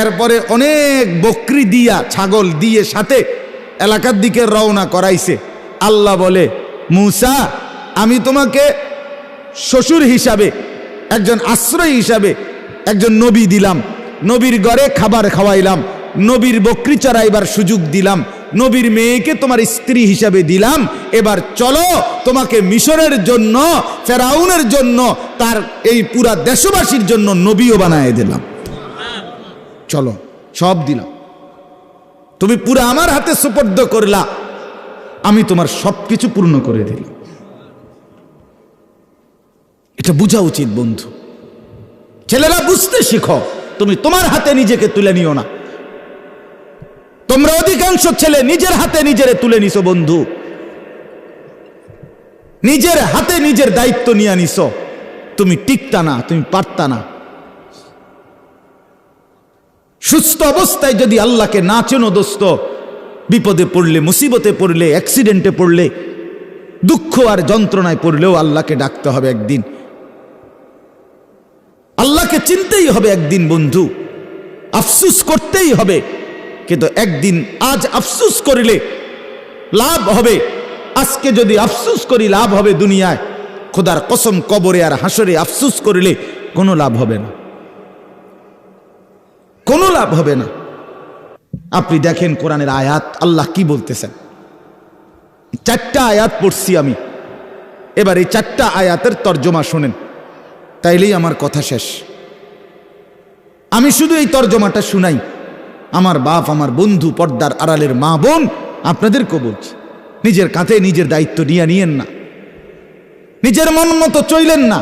এরপরে অনেক বকরি দিয়া ছাগল দিয়ে সাথে এলাকার দিকে রওনা করাইছে। আল্লাহ বলে, মুসা আমি তোমাকে শ্বশুর হিসাবে, একজন আশ্রয় হিসাবে একজন নবী দিলাম, নবীর ঘরে খাবার খাওয়াইলাম, নবীর বকরি চড়াইবার সুযোগ দিলাম, নবীর মেয়েকে তোমার স্ত্রী হিসাবে দিলাম। এবার চলো, তোমাকে মিশরের জন্য, ফেরাউনের জন্য, তার এই পুরা দেশবাসীর জন্য নবীও বানায় দিলাম। চলো, সব দিলাম, তুমি পুরা আমার হাতে সুপর্দ করলা, আমি তোমার সবকিছু পূর্ণ করে দিলাম। এটা বোঝা উচিত বন্ধু। ছেলেরা বুঝতে শিখো, তুমি তোমার হাতে নিজেকে তুলে নিও না। তোমরা অধিকাংশ ছেলে নিজের হাতে নিজেরে তুলে নিছো বন্ধু, নিজের হাতে নিজের দায়িত্ব নিয়ে নিছো। তুমি টিকতা না, তুমি পারতা না। সুস্থ অবস্থায় যদি আল্লাহকে না চেনো দোস্ত, বিপদে পড়লে, মুসিবতে পড়লে, অ্যাক্সিডেন্টে পড়লে, দুঃখ আর যন্ত্রণায় পড়লেও আল্লাহকে ডাকতে হবে একদিন। আল্লাহকে চিনতেই হবে একদিন বন্ধু, আফসুস করতেই হবে। কিন্তু একদিন, আজ আফসুস করিলে লাভ হবে, আজকে যদি আফসুস করি লাভ হবে দুনিয়ায়, খোদার কসম কবরে আর হাসরে আফসুস করিলে কোনো লাভ হবে না, কোনো লাভ হবে না। আপনি দেখেন কোরআনের আয়াত আল্লাহ কি বলতেছেন। 4টা আয়াত পড়ছি আমি, এবার এই 4টা আয়াতের তর্জমা শোনেন, তাইলেই আমার কথা শেষ। আমি শুধু এই তর্জমাটা শুনাই, আমার বাপ, আমার বন্ধু, পর্দার আড়ালের মা বোন, আপনাদেরকেও বলছি, নিজের কাঁধে নিজের দায়িত্ব নিয়েন না, নিজের মন মতো চইলেন না,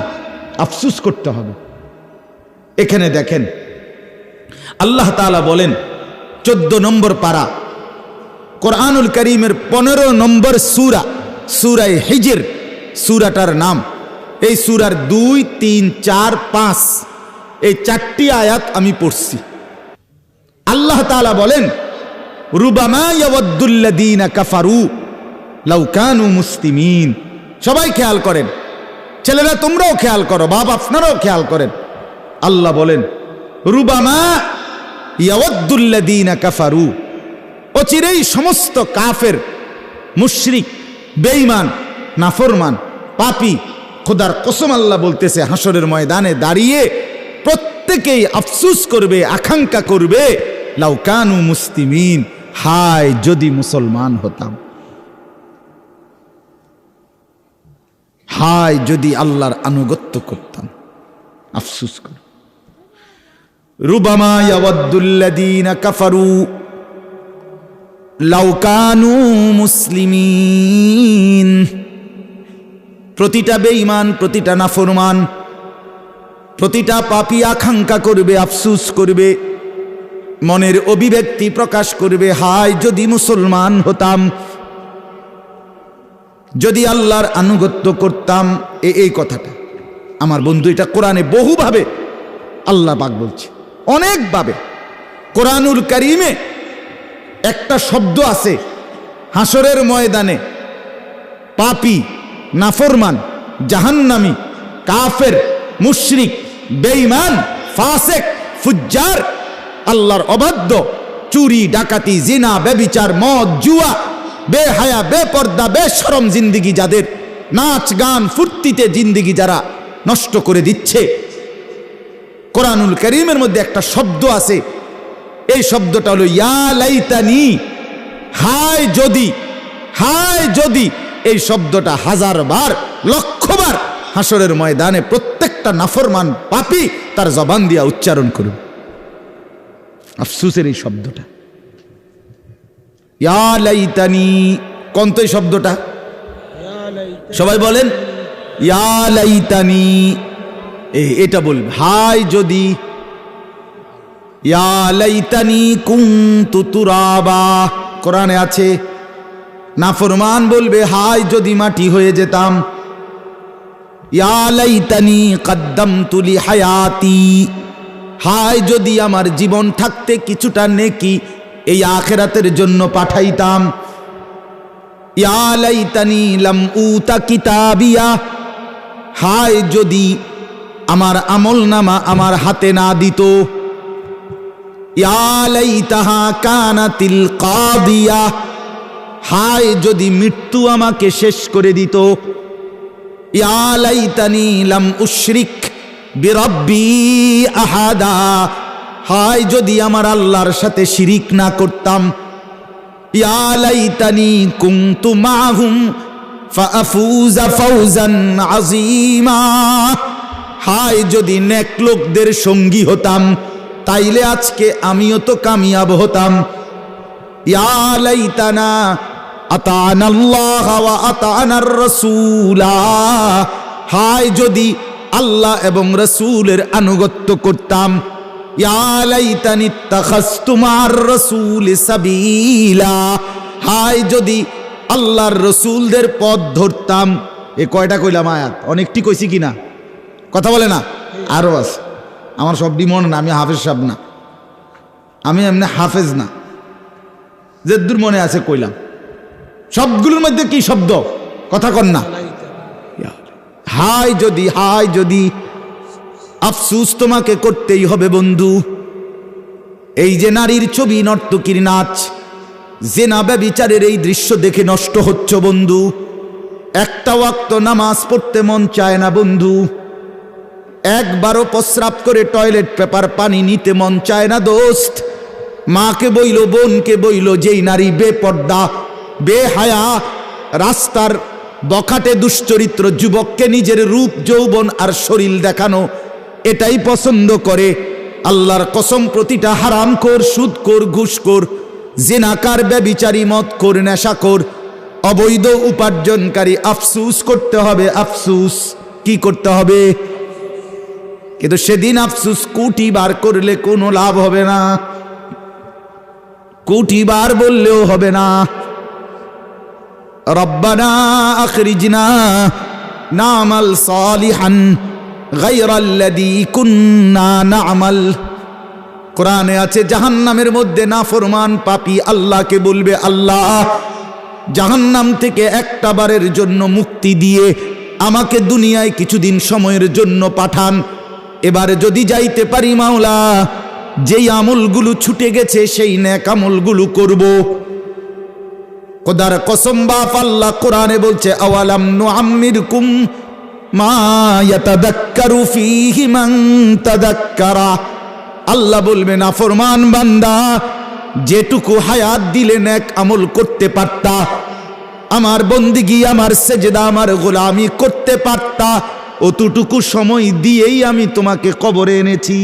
আফসুস করতে হবে। এখানে দেখেন আল্লাহ তাআলা বলেন, 14 নম্বর পারা, কোরআনুল কারীমের 15 নম্বর সূরা, সূরা হিজর সূরাটার নাম। এই সূরার 2, 3, 4, 5 এই 4টি আয়াত আমি পড়ছি। আল্লাহ তাআলা বলেন, রুবামা ইয়াওয়াদ্দুল্লাযীনা কাফারু লাউ কানু মুসলিমিন। সবাই খেয়াল করেন, ছেলেরা তোমরাও খেয়াল করো, বাপ আপনারাও খেয়াল করেন। আল্লাহ বলেন, রুবামা ইয়াওয়াদ্দুল্লাযীনা কাফারু, অচিরেই সমস্ত কাফের, মুশরিক, বেঈমান, নাফরমান, পাপী, খোদার কসম আল্লাহ বলতেছে, হাসরের ময়দানে দাঁড়িয়ে প্রত্যেকেই আফসুস করবে, আকাঙ্ক্ষা করবে, লাউ কানু মুসলিমিন, হায় যদি মুসলমান হতাম, হায় যদি আল্লাহর আনুগত্য করতাম। আফসুস কর। রুবামা ইয়াওয়াদ্দুল্লাযীনা কাফারু লাউ কানু মুসলিমিন। প্রতিটা বেঈমান, প্রতিটা নাফরমান, প্রতিটা পাপী আকাঙ্ক্ষা করবে, আফসুস করবে, মনের অভিব্যক্তি প্রকাশ করবে, হায় যদি মুসলমান হতাম, যদি আল্লাহর আনুগত্য করতাম। এই কথাটা আমার বন্ধু, এটা কোরআনে বহুভাবে আল্লাহ পাক বলছে, অনেকভাবে। কোরআনুল কারীমে একটা শব্দ আছে, হাসরের ময়দানে পাপী, নাফরমান, জাহান্নামী, কাফের, মুশরিক, বেঈমান, ফাসিক, ফুজ্জার, আল্লাহর অবাধ্য, চুরি, ডাকাতি, জিনা, ব্যভিচার, মদ, জুয়া, বেহায়া, বেপর্দা, বেশরম জিন্দেগি যাদের, নাচ গান ফুর্তিতে জিন্দেগি যারা নষ্ট করে দিচ্ছে, কোরআনুল কারীমের মধ্যে একটা শব্দ আছে, এই শব্দটা হলো ইয়া লাইতানি, হায় যদি, হায় যদি। এই শব্দটা 1000 বার, লক্ষবার হাসরের ময়দানে প্রত্যেকটা নাফরমান পাপী তার জবান দিয়া উচ্চারণ করবে। আফসুসের এই শব্দটা, ইয়া লাইতানি, কোন তো এই শব্দটা, সবাই বলেন ইয়া লাইতানি, এটা বলবে হায় যদি, ইয়া লাইতানি কুনতু তুরাবা, কোরআনে আছে। নাফরমান বলবে হায় যদি মাটি হয়ে যেতাম। ইয়া লাইতানি কদ্দামতু লি হায়াতি, হায় যদি আমার জীবন থাকতে কিছুটা নেকি এই আখিরাতের জন্য পাঠাইতাম। ইয়া লাইতানি লাম উতা কিতাবিয়া, হায় যদি আমার আমলনামা আমার হাতে না দিত। ইয়া লাইতাহা কানাতিল কাদিয়া, হায় যদি মৃত্যু আমাকে শেষ করে দিত। ইয়া লাইতানি লাম উশরিক বিরাব্বি আহাদা, হায় যদি আমার আল্লাহর সাথে শিরিক না করতাম। ইয়া লাইতানি কুনতু মাহুম ফাআফুজা ফাওজান আযীমা, হায় যদি নেক লোকদের সঙ্গী হতাম তাইলে আজকে আমিও তো কামিয়াব হতাম। ইয়া লাইতানা আতানাল্লাহ ওয়া আতানার রাসূলা, হায় যদি আল্লাহ এবং রাসূলের আনুগত্য করতাম। ইয়া লাইতানি ইত্তাখাযতু মা'আর রাসূলি সাবিলা, হায় যদি আল্লাহর রাসূলদের পথ ধরতাম। এ কয়টা কইলাম আয়াত? অনেকটি কইছি কিনা কথা বলে না? আরো আছে, আমার সবটি মনে না, আমি হাফেজ সাহেব না, আমি এমনি হাফেজ না, যেদূর মনে আছে কইলাম। সবগুলোর মধ্যে কি শব্দ কথা কন না? হায় যদি, হায় যদি। আফসুস তোমাকে করতেই হবে বন্ধু। এই যে নারীর ছবি, নর্তকীর নাচ, জিনা ব্যভিচারের এই দৃশ্য দেখে নষ্ট হচ্ছ বন্ধু। একটা ওয়াক্ত নামাজ পড়তে মন চায় না বন্ধু। একবারও প্রস্রাব করে টয়লেট পেপার পানি নিতে মন চায় না দোস্ত। মাকে বইল, বোনকে বইল, যেই নারী বেপর্দা বেহায়া রাস্তার বখাটে দুশ্চরিত্র যুবককে নিজের রূপ যৌবন আর শরীর দেখানো এটাই পছন্দ করে, আল্লাহর কসম প্রতিটা হারামখোর, সুদখোর, ঘুষখোর, জিনাকার, ব্যভিচারী, মদখোর, নেশাখোর, অবৈধ উপার্জনকারী আফসুস করতে হবে। আফসুস কি করতে হবে? কিন্তু সেদিন আফসুস কোটি বার করলে কোনো লাভ হবে না, কোটি বার বললেও হবে না। রব্বানা আখরিজনা না'মাল সালিহান গায়রাল্লাযী কুন্না না'মাল। কোরআনে আছে জাহান্নামের মধ্যে নাফরমান পাপী আল্লাহকে বলবে, আল্লাহ জাহান্নাম থেকে একটা বারের জন্য মুক্তি দিয়ে আমাকে দুনিয়ায় কিছুদিন সময়ের জন্য পাঠান। এবারে যদি যাইতে পারি মাওলা, যেই আমলগুলো ছুটে গেছে সেই নেক আমলগুলো করব। খোদার কসম বাপ আল্লাহ কোরআনে বলছে, আওয়ালাম নুআম্মিরকুম মা ইয়াতাযাক্কারু ফীহি মান তাযাক্কারা। আল্লাহ বলবে, নাফরমান বান্দা, যেটুকু হায়াত দিলে নেক আমল করতে পারতা, আমার বন্দিগি, আমার সেজদা, আমার গোলামি করতে পারতা, অতটুকু সময় দিয়েই আমি তোমাকে কবরে এনেছি।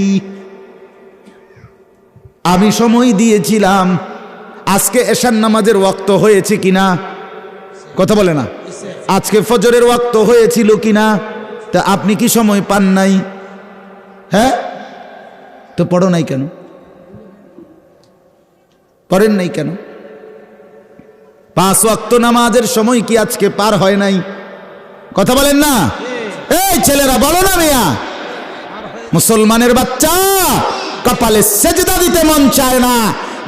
আমি সময় দিয়েছিলাম। আজকে এশার নামাজের ওয়াক্ত হয়েছে কিনা কথা বলে না? আজকে ফজরের ওয়াক্ত হয়েছিল কিনা? তা আপনি কি সময় পান নাই? হ্যাঁ, তো পড়ো নাই কেন? পড়েন নাই কেন? 5 ওয়াক্ত নামাজের সময় কি আজকে পার হয় নাই? কথা বলেন না? এই ছেলেরা বলো না মিয়া, মুসলমানের বাচ্চা, কপালে সেজদা দিতে মন চায় না,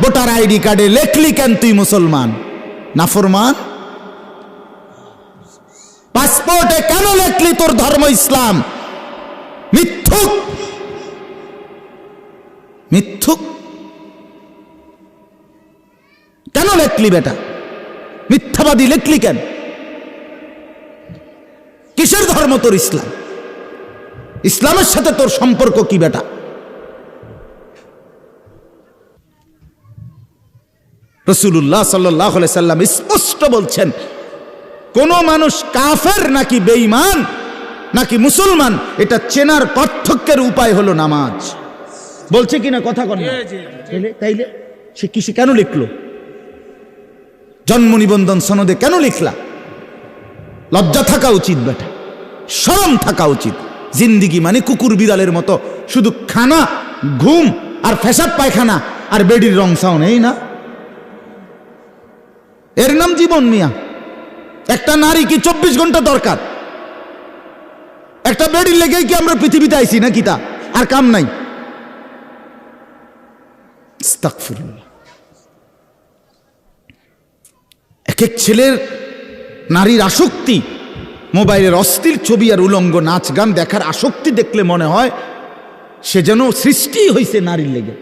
ভোটার আইডি কার্ডে লেখলি কেন তুই মুসলমান? নাফরমান। পাসপোর্টে কেন লেখলি তোর ধর্ম ইসলাম? মিথ্যুক, মিথ্যুক। কেন লেখলি বেটা? মিথ্যাবাদী লেখলি কেন? কিসের ধর্ম তোর ইসলাম? ইসলামের সাথে তোর সম্পর্ক কি বেটা? রাসূলুল্লাহ সাল্লাল্লাহু আলাইহি সাল্লাম স্পষ্ট বলছেন, কোন মানুষ কাফের নাকি বেঈমান নাকি মুসলমান এটা চেনার পার্থক্যের উপায় হলো নামাজ। বলছে কিনা কথা কন না? তাইলে সে কিসে কেন লিখলো? জন্ম নিবন্ধন সনদে কেন লিখলা? লজ্জা থাকা উচিত বেটা, শরম থাকা উচিত। জিন্দিগি মানে কুকুর বিড়ালের মতো শুধু খানা, ঘুম আর পেশাব পায়খানা আর বেডির রং সাউন, এই না? এর নাম জীবন মিয়া। একটা নারী কি 24 ঘন্টা দরকার? একটা বেডির লেগেই কি আমরা পৃথিবীতে আইছি নাকি? তা আর কাম নাই। আস্তাগফিরুল্লাহ। এক এক ছেলের নারীর আসক্তি, মোবাইলের অশ্লীল ছবি আর উলঙ্গ নাচ গান দেখার আসক্তি দেখলে মনে হয় সে যেন সৃষ্টি হয়েছে নারীর লেগে।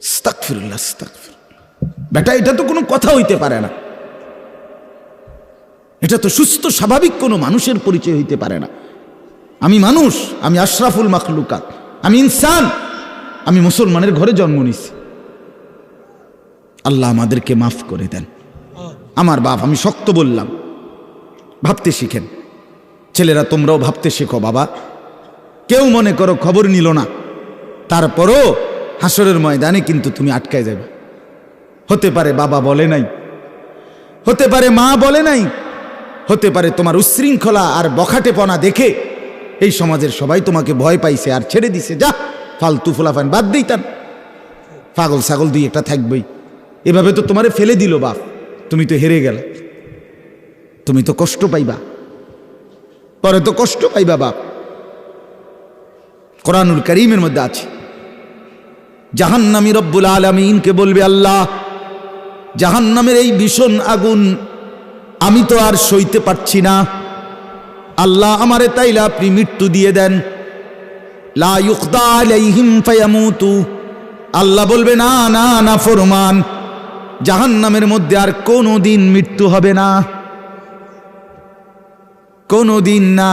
আস্তাগফিরুল্লাহ, আস্তাগফিরুল্লাহ। বেটা, এটা তো কোনো কথা হইতে পারে না। এটা তো সুস্থ স্বাভাবিক কোনো মানুষের পরিচয় হইতে পারে না। আমি মানুষ, আমি আশরাফুল মাখলুকাত, আমি ইনসান, আমি মুসলমানের ঘরে জন্ম নিছি। আল্লাহ আমাদেরকে মাফ করে দেন। আমার বাপ, আমি শক্ত বললাম, ভাবতে শিখেন। ছেলেরা তোমরাও ভাবতে শেখো বাবা। কেউ মনে করো খবর নিল না, তারপরও হাসরের ময়দানে কিন্তু তুমি আটকায় যাবে। হতে পারে বাবা বলে নাই, হতে পারে মা বলে নাই, হতে পারে তোমার উচ্ছৃঙ্খলা আর বখাটেপনা দেখে এই সমাজের সবাই তোমাকে ভয় পাইছে আর ছেড়ে দিছে। যা ফালতু ফুলাফান বাদ দিতাম, পাগল ছাগল দুই একটা থাকবেই। এভাবে তো তোমারে ফেলে দিল বাপ, তুমি তো হেরে গেলে, তুমি তো কষ্ট পাইবা, পরে তো কষ্ট পাইবা বাপ। কোরআনুল কারীমের মধ্যে আছে, জাহান্নামী রব্বুল আলামিনকে বলবে, আল্লাহ জাহান্নামের এই ভীষণ আগুন আমি তো আর সইতে পারছি না, আল্লাহ আমারে তাইলে আপনি মৃত্যু দিয়ে দেন। লা ইউকদা আলাইহিম ফায়ামুতু, আল্লাহ বলবে না না না ফরমান, জাহান্নামের মধ্যে আর কোনোদিন মৃত্যু হবে না, কোনোদিন না।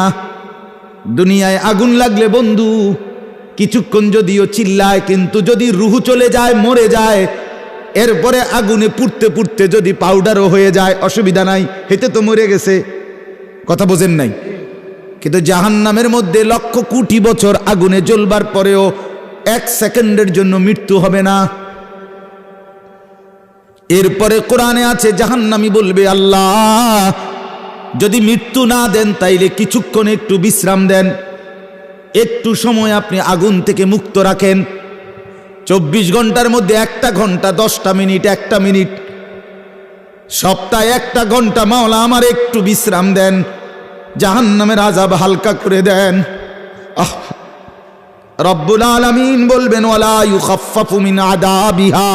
দুনিয়ায় আগুন লাগলে বন্ধু কিছুক্ষণ যদিও চিল্লায়, কিন্তু যদি রুহু চলে যায়, মরে যায়, এরপরে আগুনে পুড়তে পুড়তে যদি পাউডারও হয়ে যায় অসুবিধা নাই, হেতে তো মরে গেছে। কথা বোঝেন নাই? কিন্তু জাহান্নামের মধ্যে লক্ষ কোটি বছর আগুনে জ্বলবার পরেও 1 সেকেন্ডের জন্য মৃত্যু হবে না। এরপরে কোরআনে আছে, জাহান্নামী বলবে, আল্লাহ যদি মৃত্যু না দেন তাইলে কিছুক্ষণ একটু বিশ্রাম দেন, একটু সময় আপনি আগুন থেকে মুক্ত রাখেন। 24 ঘন্টার মধ্যে 1টা ঘন্টা 10টা মিনিট, 1টা মিনিট, সপ্তাহে 1টা ঘন্টা মাওলা আমার একটু বিশ্রাম দেন, জাহান্নামের আযাব হালকা করে দেন। রব্বুল আলামিন বলবেন, ওয়ালা ইউখাফফাফু মিন আযাবিহা,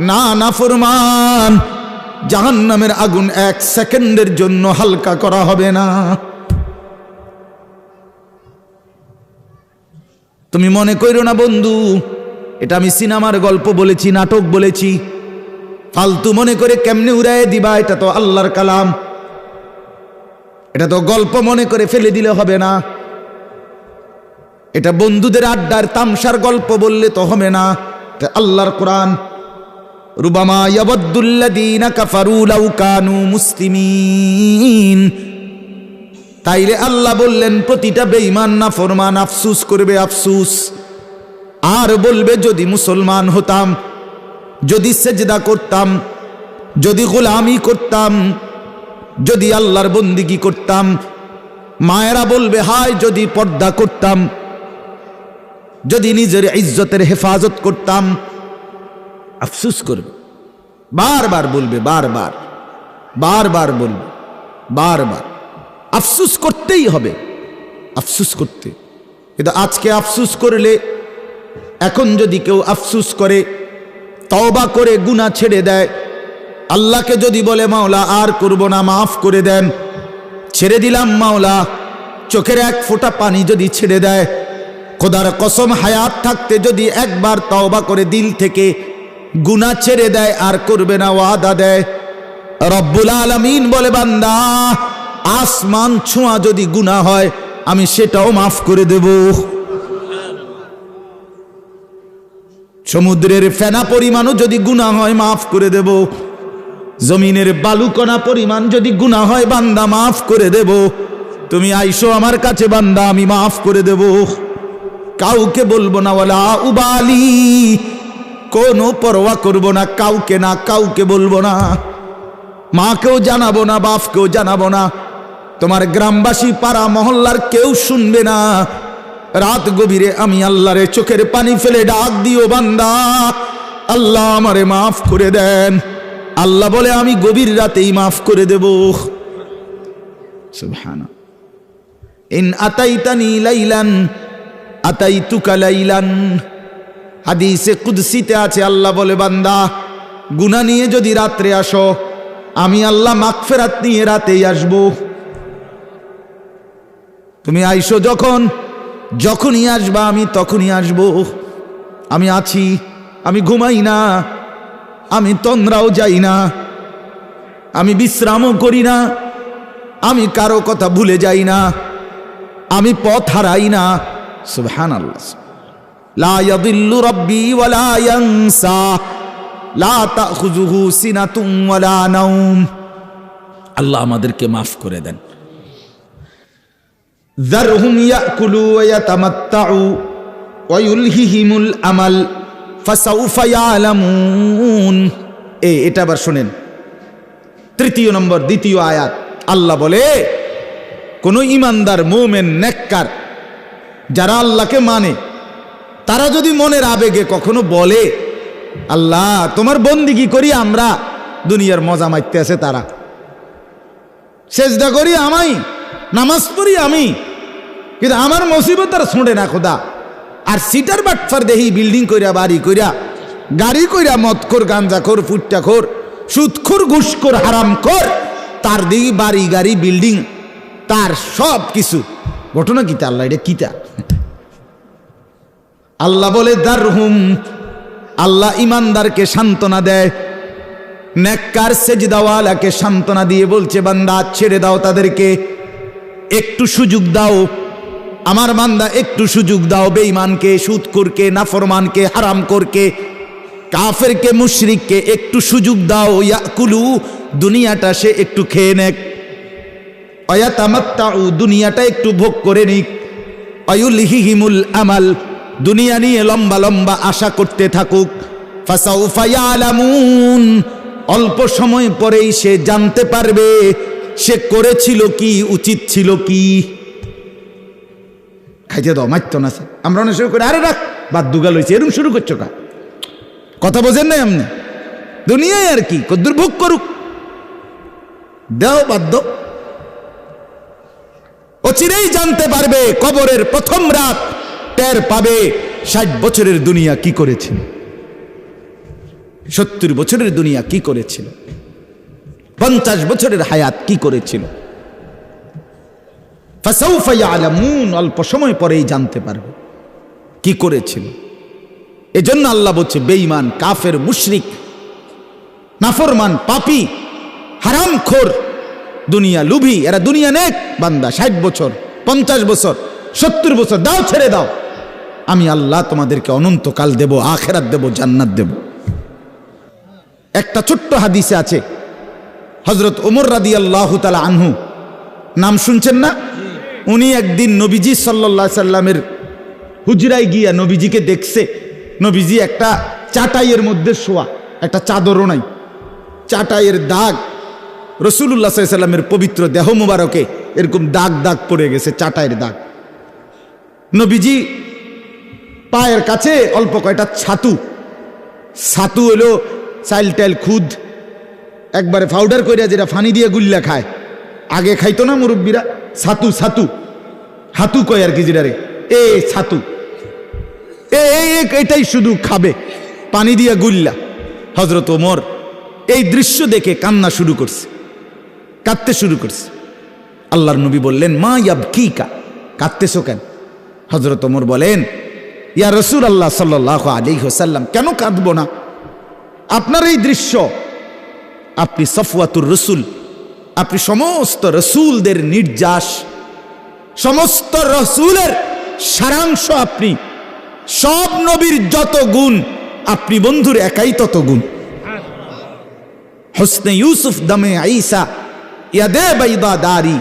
না না ফরমান, জাহান্নামের আগুন 1 সেকেন্ডের জন্য হালকা করা হবে না। তুমি মনে কইরো না বন্ধু এটা আমি সিনেমার গল্প বলেছি, নাটক বলেছি, ফালতু মনে করে কেমনে উড়ায় দিবা। এটা তো আল্লাহর কালাম, এটা তো গল্প মনে করে ফেলে দিলে হবে না। এটা বন্ধুদের আড্ডার তামসার গল্প বললে তো হবে না, এটা আল্লাহর কোরআন। রুবামা ইয়াবদ্দুল্লাযীনা কাফারু লাউ কানু মুসলিমিন। তাইলে আল্লাহ বললেন প্রতিটা বেঈমান নাফরমান আফসোস করবে, আফসোস, আর বলবে যদি মুসলমান হতাম, যদি সেজদা করতাম, যদি গোলামি করতাম, যদি আল্লাহর বন্দিগি করতাম। মায়েরা বলবে হায় যদি পর্দা করতাম, যদি নিজের ইজ্জতের হেফাজত করতাম। আফসোস করবে, বারবার বলবে, বারবার বারবার বলবে, বারবার আফসোস করতেই হবে, আফসোস করতে। কিন্তু আজকে আফসোস করলে, এখন যদি কেউ আফসোস করে, তওবা করে গুনাহ ছেড়ে দেয়, আল্লাহকে যদি বলে মাওলা আর করব না, মাফ করে দেন, ছেড়ে দিলাম মাওলা, চোখের 1 ফোঁটা পানি যদি ছেড়ে দেয়, খোদার কসম হায়াত থাকতে যদি একবার তওবা করে দিল থেকে গুনাহ ছেড়ে দেয়, আর করবে না ওয়াদা দেয়, রব্বুল আলামিন বলে বান্দা আসমান ছোঁয়া যদি গুনাহ হয় আমি সেটাও মাফ করে দেব। সমুদ্রের ফেনা পরিমাণও যদি গুনাহ হয় মাফ করে দেব। জমিনের বালুকণা পরিমাণ যদি গুনাহ হয় বান্দা মাফ করে দেব। তুমি আইসো আমার কাছে বান্দা, আমি মাফ করে দেব। কাউকে বলবো না, ওয়ালা উবালি, কোনো পরোয়া করব না, কাউকে না, কাউকে বলবো না। মাকেও জানাবো না, বাপকেও জানাবো না, তোমার গ্রামবাসী পাড়া মহল্লার কেউ শুনবে না। রাত গভীরে আমি আল্লাহরে চোখের পানি ফেলে ডাক দিও, বান্দা আল্লাহ আমারে মাফ করে দেন। আল্লাহ বলে আমি গভীর রাতেই মাফ করে দেব। সুবহানাল্লাহ। ইন আতাইতানি লাইলান আতাইতুকা লাইলান, হাদিসে কুদসিতে আছে আল্লাহ বলে, বান্দা গুনাহ নিয়ে যদি রাত্রে আসো, আমি আল্লাহ মাগফিরাত নিয়ে রাতেই আসব। তুমি আইসো যখনই আসবা, আমি তখনই আসব। আমি আছি, আমি ঘুমাই না, আমি তন্দ্রাও যাই না, আমি বিশ্রামও করি না, আমি কারো কথা ভুলে যাই না, আমি পথ হারাই না। সুবহানাল্লাহ। লা ইয়াদিল্লু রাব্বি ওয়ালা ইয়ানসা, লা তাখুযুহু সিনাতুন ওয়ালা নাওম। আল্লাহ আমাদেরকে মাফ করে দেন। যারহুম ইয়াকুলু ওয়া ইয়াতামাত্তাউ ওয়া ইউলহিহিমুল আমাল ফাসাউফা ইয়ালামুন। এটা আবার শুনেন, 3 নম্বর 2 আয়াত। আল্লাহ বলে, কোন ইমানদার মুমিন নেককার যারা আল্লাহকে মানে, তারা যদি মনের আবেগে কখনো বলে, আল্লাহ তোমার বন্দিগি করি আমরা, দুনিয়ার মজা মারতে আছে তারা, সেজদা করি আমি, নামাজ পড়ি আমি, কিন্তু আমার মুসিবত আর ছোঁড়ে না খোদা। আর সিটার বাটফার দেহি বিল্ডিং কইরা, বাড়ি কইরা, গাড়ি কইরা, মদখোর, গাঞ্জাখোর, ফুট্টাখোর, সুদখোর, ঘুষখোর, হারামখোর, তার দিকে বাড়ি গাড়ি বিল্ডিং, তার সব কিছু। ঘটনা কিতা আল্লাহ, এটা কিতা? আল্লাহ বলে দারহুম, আল্লাহ ইমানদারকে সান্ত্বনা দেয়, নেককার সেজদাওয়ালাকে সান্ত্বনা দিয়ে বলছে, বান্দা ছেড়ে দাও তাদেরকে, একটু সুযোগ দাও আমার বান্দা, একটু সুযোগ দাও। বেঈমানকে, সুদখোরকে, নাফরমানকে, হারামখোরকে, কাফেরকে, মুশরিককে একটু সুযোগ দাও। ইয়াকুলু, দুনিয়াটা সে একটু খেয়ে নেক, ওয়ায়াতামাত্তাউ, দুনিয়াটা একটু ভোগ করে নিক, ওয়ায়ুলহিহিমুল আমাল, দুনিয়া নিয়ে লম্বা লম্বা আশা করতে থাকুক। ফাসাউফা ইয়ালামুন, অল্প সময় পরেই সে জানতে পারবে সে করেছিল কি, উচিত ছিল কি। খাইতে দাও, মারতো না। আমরা অনেক শুরু করি, আরে রাখ, বাদ দুগাল হয়েছে, এরকম শুরু করছো কা? কথা বোঝেন নাই আপনি? দুনিয়ায় আর কি, কদ্দুর ভোগ করুক, দেও, বাধ্য। অচিরেই জানতে পারবে, কবরের প্রথম রাত টের পাবে 60 বছরের দুনিয়া কি করেছিল, 70 বছরের দুনিয়া কি করেছিল, 50 বছরের হায়াত কি করেছিল। ফাসাউফা ইয়ালামুন, অল্প সময় পরেই জানতে পারবে কি করেছিল। এজন্য আল্লাহ বলছে, বেঈমান, কাফের, মুশরিক, নাফরমান, পাপী, হারামখোর, দুনিয়া লুভী, এরা দুনিয়া নেক বান্দা। 60 বছর, 50 বছর, 70 বছর দাও, ছেড়ে দাও, আমি আল্লাহ তোমাদেরকে অনন্তকাল দেব, আখিরাত দেব, জান্নাত দেব। একটা ছোট্ট হাদিসে আছে, হযরত ওমর রাদিয়াল্লাহু তাআলা আনহু, নাম শুনছেন না? উনি একদিন নবীজি সাল্লাল্লাহু আলাইহি সাল্লামের হুজরায় গিয়া নবীজিকে দেখছে। নবীজি একটা চাটাইয়ের মধ্যে শোয়া, একটা চাদরও নাই, চাটাইয়ের দাগ, রাসূলুল্লাহ সাল্লাল্লাহু আলাইহি সাল্লামের পবিত্র দেহ মুবারকে এরকম দাগ দাগ পড়ে গেছে, চাটাইয়ের দাগ। নবীজি পায়ের কাছে অল্প কয়টা ছাতু হলো চাইল টাইল খুদ একবারে পাউডার কইরা, যেটা ফানি দিয়ে গুল্লা খায়, আগে খাইতো না মুরব্বীরা, ছাতু হাতু কয় আর কি, যেটা রে ছাতু, এটাই শুধু খাবে, পানি দিয়া গুল্লা। হযরত ওমর এই দৃশ্য দেখে কান্না শুরু করছে, কাঁদতে শুরু করছে। আল্লাহর নবী বললেন, মা ইয়াবকিকা, কাঁদতেছো কেন? হযরত ওমর বলেন, ইয়া রাসূলুল্লাহ সাল্লাল্লাহু আলাইহি ওয়াসাল্লাম, কেন কাঁদবো না? আপনার এই দৃশ্য, আপনি সফওয়াতুর রাসূল, আপনি সমস্ত রাসূলদের নির্যাস, সমস্ত রাসূলের সারাংশ, আপনি সব নবীর যত গুণ, আপনি বন্ধুর একাই তত গুণ। হুসনে ইউসুফ দমে ঈসা, ইয়াদে বাইদা দারি,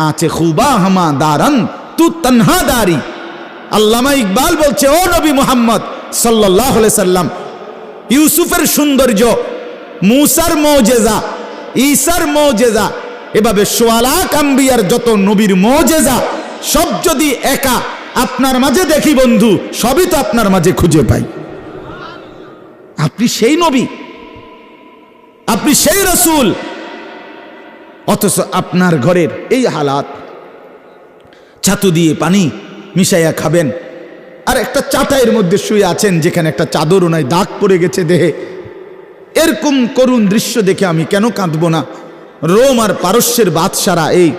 আঁচে খুবা হামা দারান তু তনহা দারি। আল্লামা ইকবাল বলছে, ও নবী মুহাম্মদ সাল্লাল্লাহু আলাইহি সাল্লাম, ইউসুফের সৌন্দর্য, মূসার মুজিজা, ঈসার মুজিজা, এভাবে সোয়ালাক আম্বিয়ার যত নবীর মুজিজা সব যদি একা আপনার মাঝে দেখি বন্ধু, সবই তো আপনার মাঝে খুঁজে পাই। আপনি সেই নবী, আপনি সেই রাসূল, অথচ আপনার ঘরের এই হালাত। ছাতু দিয়ে পানি মিশাইয়া খাবেন, আর একটা চাটাইয়ের মধ্যে শুয়ে আছেন যেখানে একটা চাদরও নাই, দাগ পড়ে গেছে দেহে। এরকম করুণ দৃশ্য দেখে আমি কেন কাঁদবো না? রোম আর পারস্যের বাদশারা, এই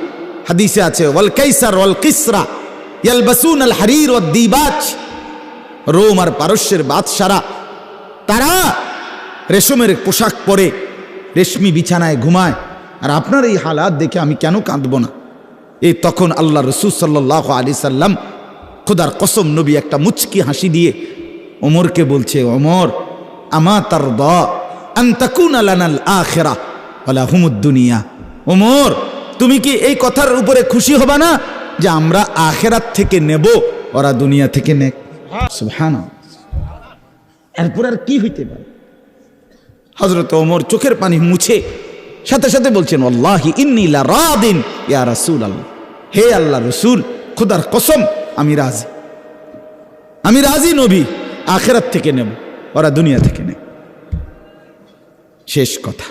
হাদিসে আছে ওয়াল কাইসার ওয়াল কিসরা ইয়ালবাসুন আল হারির ওয়াদ দিবাজ, রোম আর পারস্যের বাদশারা তারা রেশমের পোশাক পরে রেশমি বিছানায় ঘুমায়, আর আপনার এই হালাত দেখে আমি কেন কাঁদবো না? এই তখন আল্লাহ রাসূল সাল্লাল্লাহু আলাইহি সাল্লাম, খোদার কসম, নবী একটা মুচকি হাসি দিয়ে ওমরকে বলছে, ওমর আমা তারদা আন তাকুনা লানাল আখিরাহ ওয়া লাহুমুদ দুনিয়া। ওমর, তুমি কি এই কথার উপরে খুশি হবা না যে আমরা আখিরাত থেকে নেব, ওরা দুনিয়া থেকে নেক? সুবহানাল্লাহ। এরপর আর কি হইতে পারে? হযরত ওমর চোখের পানি মুছে সাথে সাথে বলছেন, ওয়াল্লাহি ইন্নী লা রাদিন ইয়া রাসূলুল্লাহ, হে আল্লাহ রাসূল, খোদার কসম আমি রাজি, আমি রাজি নবী, আখিরাত থেকে নেব, ওরা দুনিয়া থেকে নেব। শেষ কথা,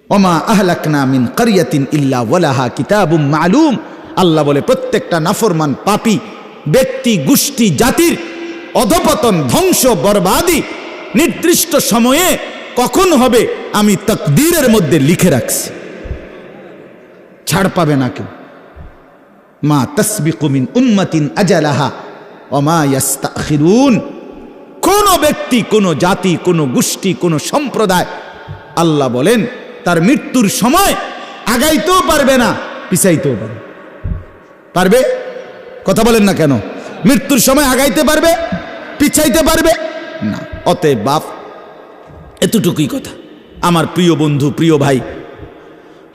ওমা আহলাকনা মিন ক্বরিয়াতিন ইল্লা ওয়ালাহা কিতাবুম মালুম। আল্লাহ বলে প্রত্যেকটা নাফরমান পাপী ব্যক্তি গোষ্ঠী জাতির অধপতন, ধ্বংস, বরবাদি নির্দিষ্ট সময়ে কখন হবে আমি তাকদীরের মধ্যে লিখে রাখছি, ছাড় পাবে না কেউ। মা তাসবিকু মিন উম্মাতিন আজালাহা ওয়া মা ইস্তাখিরুন। কোন ব্যক্তি, কোন জাতি, কোন গোষ্ঠী, কোন সম্প্রদায় আল্লাহ বলেন তার মৃত্যুর সময় আগাইতেও পারবে না, পিছাইতেও পারবে। পারবে? কথা বলেন না কেন? মৃত্যুর সময় আগাইতে পারবে, পিছাইতে পারবে না। অতএব বাপ, এতটুকুই কথা। আমার প্রিয় বন্ধু, প্রিয় ভাই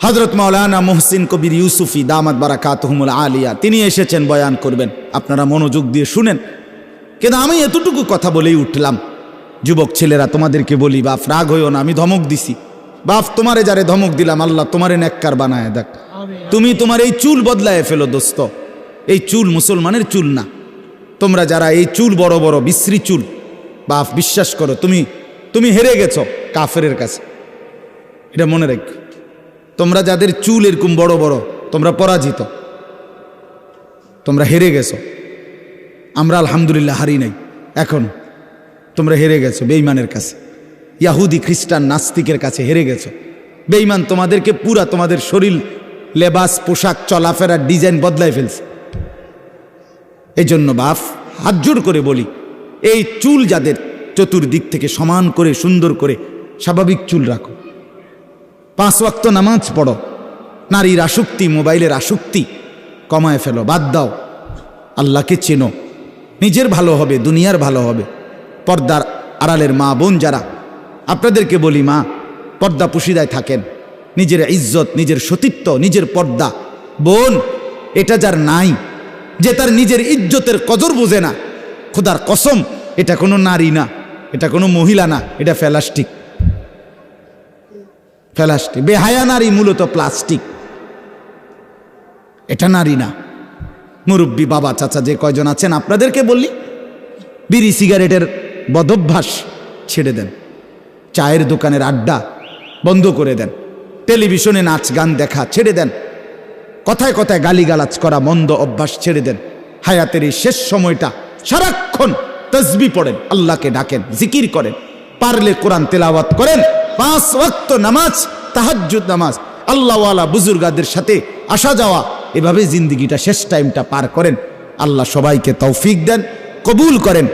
হযরত মাওলানা মুহসিন কবির ইউসুফি দামাত বারাকাতুহুমুল আলিয়া, তিনি এসেছেন বয়ান করবেন। আপনারা মনোযোগ দিয়ে শুনেন। কিন্তু আমি এতটুকু কথা বলেই উঠলাম। যুবক ছেলেরা, তোমাদেরকে বলি, বাপ রাগ হইও না, আমি ধমক দিছি। বাপ, তোমারে যারে ধমক দিলাম, আল্লাহ তোমারে নেককার বানায় দেখ। তুমি তোমার এই চুল বদলায় ফেলো দোস্ত। এই চুল মুসলমানের চুল না। তোমরা যারা এই চুল বড় বড় বিশ্রী চুল, বাপ বিশ্বাস করো, তুমি হেরে গেছো কাফেরের কাছে, এটা মনে রাখো। তোমরা যাদের চুল এরকম বড় বড়, তোমরা পরাজিত, তোমরা হেরে গেছো। আমরা আলহামদুলিল্লাহ হারি নাই এখন। তোমরা হেরে গেছো বেঈমানের কাছে, ইয়াহুদি খ্রিস্টান নাস্তিকের কাছে হেরে গেছো। বেঈমান তোমাদেরকে পুরা, তোমাদের শরীর, লেবাস, পোশাক, চলাফেরার ডিজাইন বদলাই ফেলছে। এই জন্য বাপ হাত জোর করে বলি, এই চুল যাদের, চতুর্দিক থেকে সমান করে সুন্দর করে স্বাভাবিক চুল রাখো। 5 ওয়াক্ত নামাজ পড়ো। নারীর আসক্তি, মোবাইলের আসক্তি কমায় ফেলো, বাদ দাও। আল্লাহকে চেনো, নিজের ভালো হবে, দুনিয়ার ভালো হবে। পর্দার আড়ালের মা বোন যারা, আপনাদেরকে বলি, মা পর্দা পুশিদায় থাকেন। নিজের ইজ্জত, নিজের সতীত্ব, নিজের পর্দা, বোন, এটা যার নাই, যে তার নিজের ইজ্জতের কদর বোঝে না, খোদার কসম, এটা কোনো নারী না, এটা কোনো মহিলা না, এটা প্লাস্টিক। প্লাস্টিক, বেহায়া নারী মূলত প্লাস্টিক, এটা নারী না। মুরব্বী বাবা চাচা যে কয়জন আছেন, আপনাদেরকে বললি, বিড়ি সিগারেটের বদভ্যাস ছেড়ে দেন। চায়ের দোকানের আড্ডা বন্ধ করে দেন। টেলিভিশনে নাচ গান দেখা ছেড়ে দেন। কথায় কথায় গালিগালাজ করা মন্দ অভ্যাস ছেড়ে দেন। হায়াতের এই শেষ সময়টা সারাক্ষণ তাসবিহ পড়েন, আল্লাহকে ডাকেন, জিকির করেন, পারলে কোরআন তেলাওয়াত করেন, 5 ওয়াক্ত নামাজ, তাহাজ্জুদ নামাজ, আল্লাহওয়ালা বুজুর্গদের সাথে আসা যাওয়া, এভাবে জিন্দিগিটা শেষ টাইমটা পার করেন। আল্লাহ সবাইকে তৌফিক দেন, কবুল করেন।